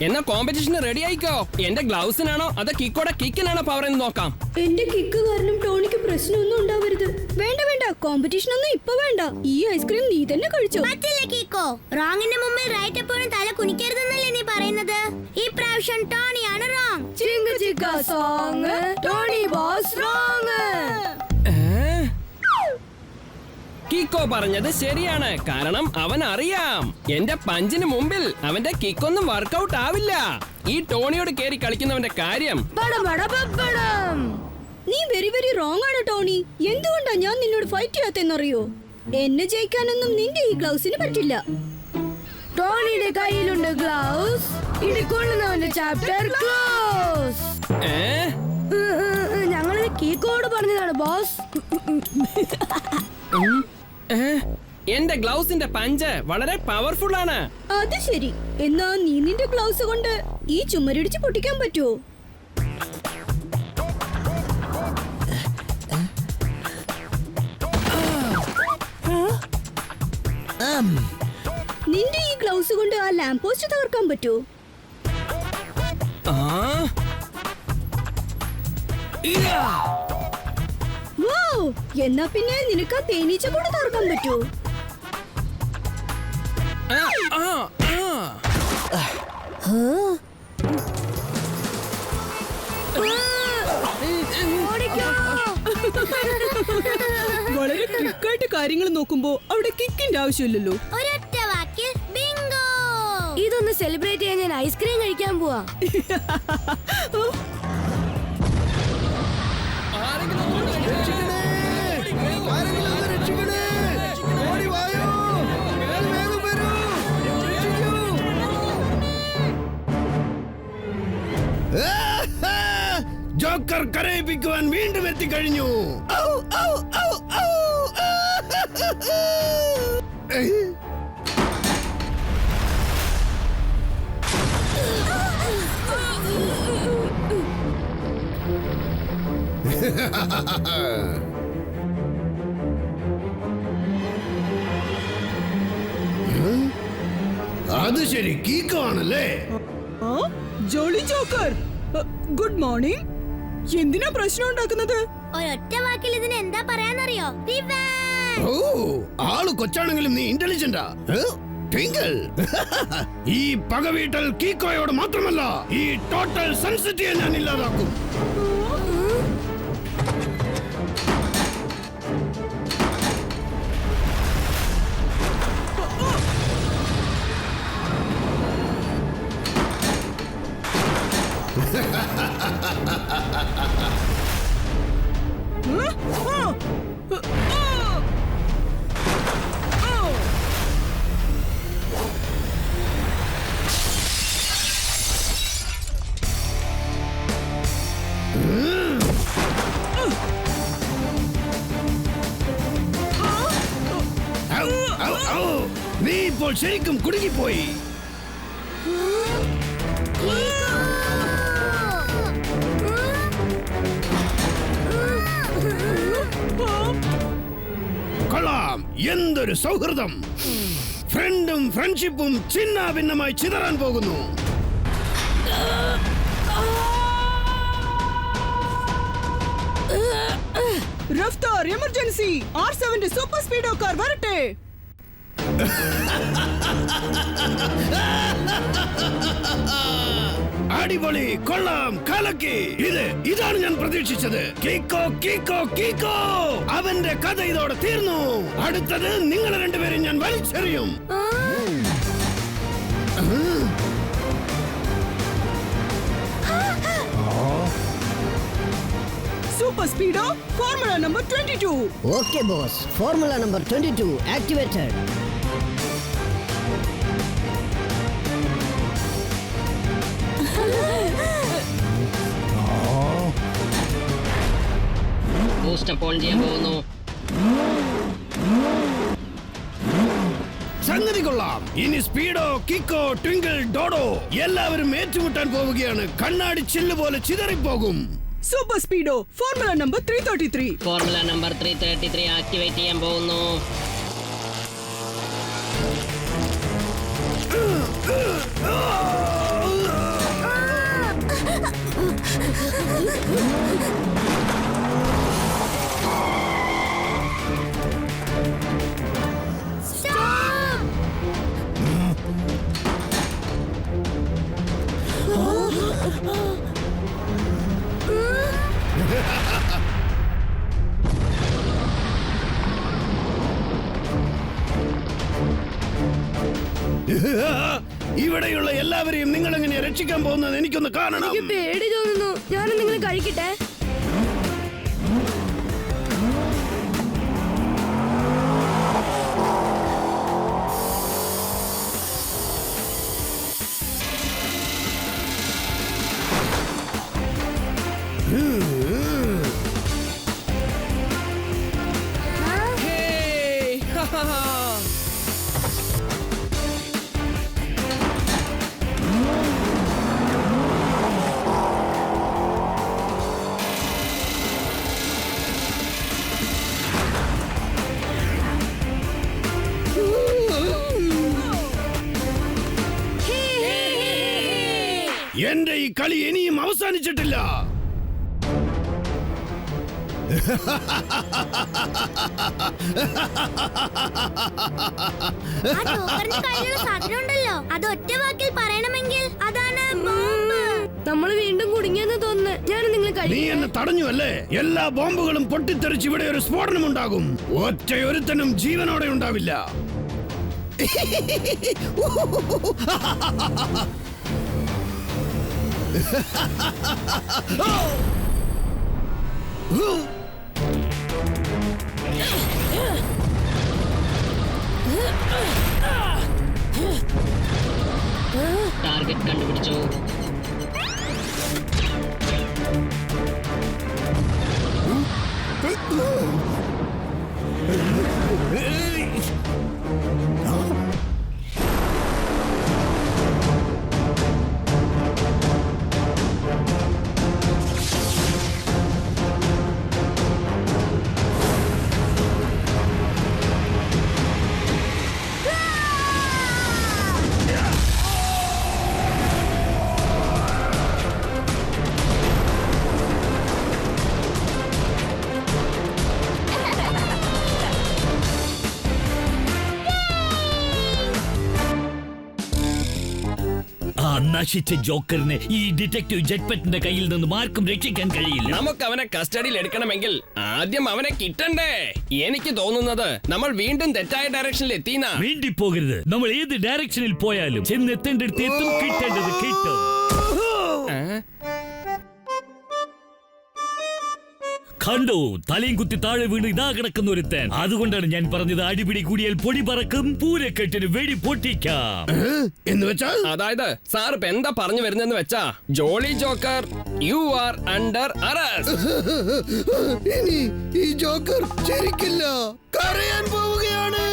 എന്നാ കോമ്പറ്റീഷന് റെഡി ആയിക്കോ. എന്റെ ഗ്ലൗസിനാണോ അതോ കിക്കോടെ കിക്കിനാണോ പവർ എന്ന് നോക്കാം. എന്റെ കിക്ക് കാരണം ടോണിക്ക് പ്രശ്നമൊന്നും ഉണ്ടാവരുത്. വേണ്ട വേണ്ട, കോമ്പറ്റീഷൻ ഒന്നും ഇപ്പൊ വേണ്ട. ഈ ഐസ്ക്രീം നീ തന്നെ കഴിച്ചോ. പറ്റില്ല കീക്കോ. റോങ്ങിന്റെ മുമ്പിൽ റൈറ്റ് എപ്പോഴും തല കുനിക്കരുതെന്നല്ലേ നീ പറയുന്നത്? ഈ പ്രാവശ്യം ടോണിയാണ് റോങ്. ചിങ്ക ചിക്ക സോങ്, ടോണി ബോസ് റോങ്. കിക്കോ പറഞ്ഞത് ശരിയാണ്, കാരണം അവൻ അറിയാം എന്റെ പഞ്ചിന് മുമ്പിൽ അവന്റെ കിക്കൊന്നും വർക്കൗട്ട് ആവില്ല. ഈ ടോണിയോട് കേറി കളിക്കുന്നവന്റെ കാര്യം. പടപടപപ്പടം. നീ വെരി വെരി റോങ് ആണ് ടോണി. എന്തുകൊണ്ടാ ഞാൻ നിന്നോട് ഫൈറ്റ് ചെയ്യാത്തെന്നറിയോ? എന്നെ ജയിക്കാനൊന്നും നിന്റെ ഈ ഗ്ലൗസിന് പറ്റില്ല. ടോണിയുടെ കയ്യിലുണ്ട് ഗ്ലൗസ്, ഇടിക്കൊള്ളുന്നവന്റെ ചാപ്റ്റർ ക്ലോസ്. ഞങ്ങളിത് കീക്കോട് പറഞ്ഞതാണ് ബോസ്. എന്റെ ഗ്ലൗസിന്റെ പഞ്ച് വളരെ പവർഫുൾ ആണ്. അത് ശരി. എന്നാ നീ നിന്റെ ഗ്ലൗസ് കൊണ്ട് ഈ ചുമരടിച്ച് പൊട്ടിക്കാൻ പറ്റുമോ? നിന്റെ ഈ ഗ്ലൗസ് കൊണ്ട് ആ ലാമ്പ് പോസ്റ്റ് തകർക്കാൻ പറ്റുമോ? വൗ! എന്നാ പിന്നെ നിനക്ക് ആ തേനീച്ച കൂടെ തകർക്കാൻ പറ്റുമോ? വളരെ ക്വിക്കായിട്ട് കാര്യങ്ങൾ നോക്കുമ്പോ അവിടെ കിക്കിന്റെ ആവശ്യമില്ലല്ലോ. ഒരൊറ്റ വാക്കിൽ ബിങ്കോ. ഇതൊന്ന് സെലിബ്രേറ്റ് ചെയ്യാൻ ഞാൻ ഐസ്ക്രീം കഴിക്കാൻ പോവാ. ജോക്കർ കരയിപ്പിക്കുവാൻ വീണ്ടും എത്തിക്കഴിഞ്ഞു. അത് ശരി, കീക്കോ ആണല്ലേ? Jolly Joker, good morning. എന്തിനാ പ്രശ്നം ഉണ്ടാക്കുന്നത്? ഒരൊറ്റ വാക്കിൽ ഇതിന് എന്താ പറയാന്നറിയോ? ഓ, ആള് കൊച്ചാണെങ്കിലും നീ ഇന്റലിജന്റാ. ട്വിങ്കിൾ, ഈ പകവീട്ടൽ കീക്കോയോട് മാത്രമല്ല, ഈ ടോട്ടൽ സൺസിറ്റിയെ ഞാൻ ഇല്ലാതാക്കും. നീ ഇപ്പോൾ ശരിക്കും കുടുങ്ങിപ്പോയി. കൊള്ളാം, എന്തൊരു സൗഹൃദം. ഫ്രണ്ടും ഫ്രണ്ട്ഷിപ്പും ചിന്ന ഭിന്നമായി ചിതറാൻ പോകുന്നു. Raftaar, emergency, R7 super സ്പീഡോ car വരട്ടെ. അടിപൊളി, കൊള്ളാം, കലക്കി. ഇതാണ് ഞാൻ പ്രതീക്ഷിച്ചത്. കീക്കോ കീക്കോ കീക്കോ, അവന്റെ കഥ ഇതോടെ തീർന്നു. അടുത്തത് നിങ്ങളെ രണ്ടുപേരും ഞാൻ വലിച്ചെറിയും. Super സ്പീഡോ formula number 22. Okay boss, formula number 22 activated. Boost up on ചെയ്യാൻ പോകുന്നു. സംഗതി കൊള്ളാം. ഇനി സ്പീഡോ, കിക്കോ, ട്വിങ്കിൾ, ഡോഡോ എല്ലാവരും ഏറ്റുമുട്ടാൻ പോവുകയാണ്. കണ്ണാടി ചില്ല് പോലെ ചിതറിപ്പോകും. Super സ്പീഡോ formula number 333. Formula number 333 activate ചെയ്യാൻ പോകുന്നു. ഇവിടെയുള്ള എല്ലാവരെയും നിങ്ങൾ എങ്ങനെയാ രക്ഷിക്കാൻ പോകുന്നത് എനിക്കൊന്ന് കാണണം. എനിക്ക് പേടി തോന്നുന്നു. ഞാനെന്തെങ്കിലും കഴിക്കട്ടെ? എന്റെ ഈ കളി ഇനിയും അവസാനിച്ചിട്ടില്ല. ആ ജോക്കറിന്റെ കയ്യിലുള്ള സാധനം ഉണ്ടല്ലോ, അത് ഒറ്റ വാക്കിൽ പറയണമെങ്കിൽ അതാണ് ബോംബ്. നമ്മൾ വീണ്ടും കുടുങ്ങിയെന്ന് തോന്നുന്നു. ഞാൻ നിങ്ങൾ നീ എന്നെ തടഞ്ഞു അല്ലേ? എല്ലാ ബോംബുകളും പൊട്ടിത്തെറിച്ച് ഇവിടെ ഒരു സ്ഫോടനം ഉണ്ടാകും. ഒറ്റയൊരുത്തനും ജീവനോടെ ഉണ്ടാവില്ല. ടാർഗറ്റ് കണ്ടുപിടിച്ചു. നശിച്ച ജോക്കറിനെ ഈ ഡിറ്റക്റ്റീവ് ജെറ്റ്പെറ്റിന്റെ കയ്യിൽ നിന്ന് ആർക്കും രക്ഷിക്കാൻ കഴിയില്ല. നമുക്ക് അവനെ കസ്റ്റഡിയിൽ എടുക്കണമെങ്കിൽ ആദ്യം അവനെ കിട്ടണ്ടേ? എനിക്ക് തോന്നുന്നത് നമ്മൾ വീണ്ടും തെറ്റായ ഡയറക്ഷനിൽ എത്തിനാ. വേണ്ടി പോകരുത്. നമ്മൾ ഏത് ഡയറക്ഷനിൽ പോയാലും ചെന്നെത്തേണ്ടടുത്ത് എത്തും, കിട്ടേണ്ടത് കിട്ടും. കണ്ടോ, തലയും കുത്തി താഴെ വീണ് ഇതാ കിടക്കുന്ന ഒരുത്തൻ. അതുകൊണ്ടാണ് ഞാൻ പറഞ്ഞത്, അടിപിടി കൂടിയാൽ പൊടി പറക്കും, പൂരക്കെട്ടിന് വെടി പൊട്ടിക്കാം എന്ന് വെച്ചാൽ. അതായത് സാർ ഇപ്പൊ എന്താ പറഞ്ഞു വരുന്നെന്ന് വെച്ചാ, Jolly Joker, you are under arrest. ഇനി ഈ ജോക്കർ ചിരിക്കില്ല, കരയാൻ പോവുകയാണ്.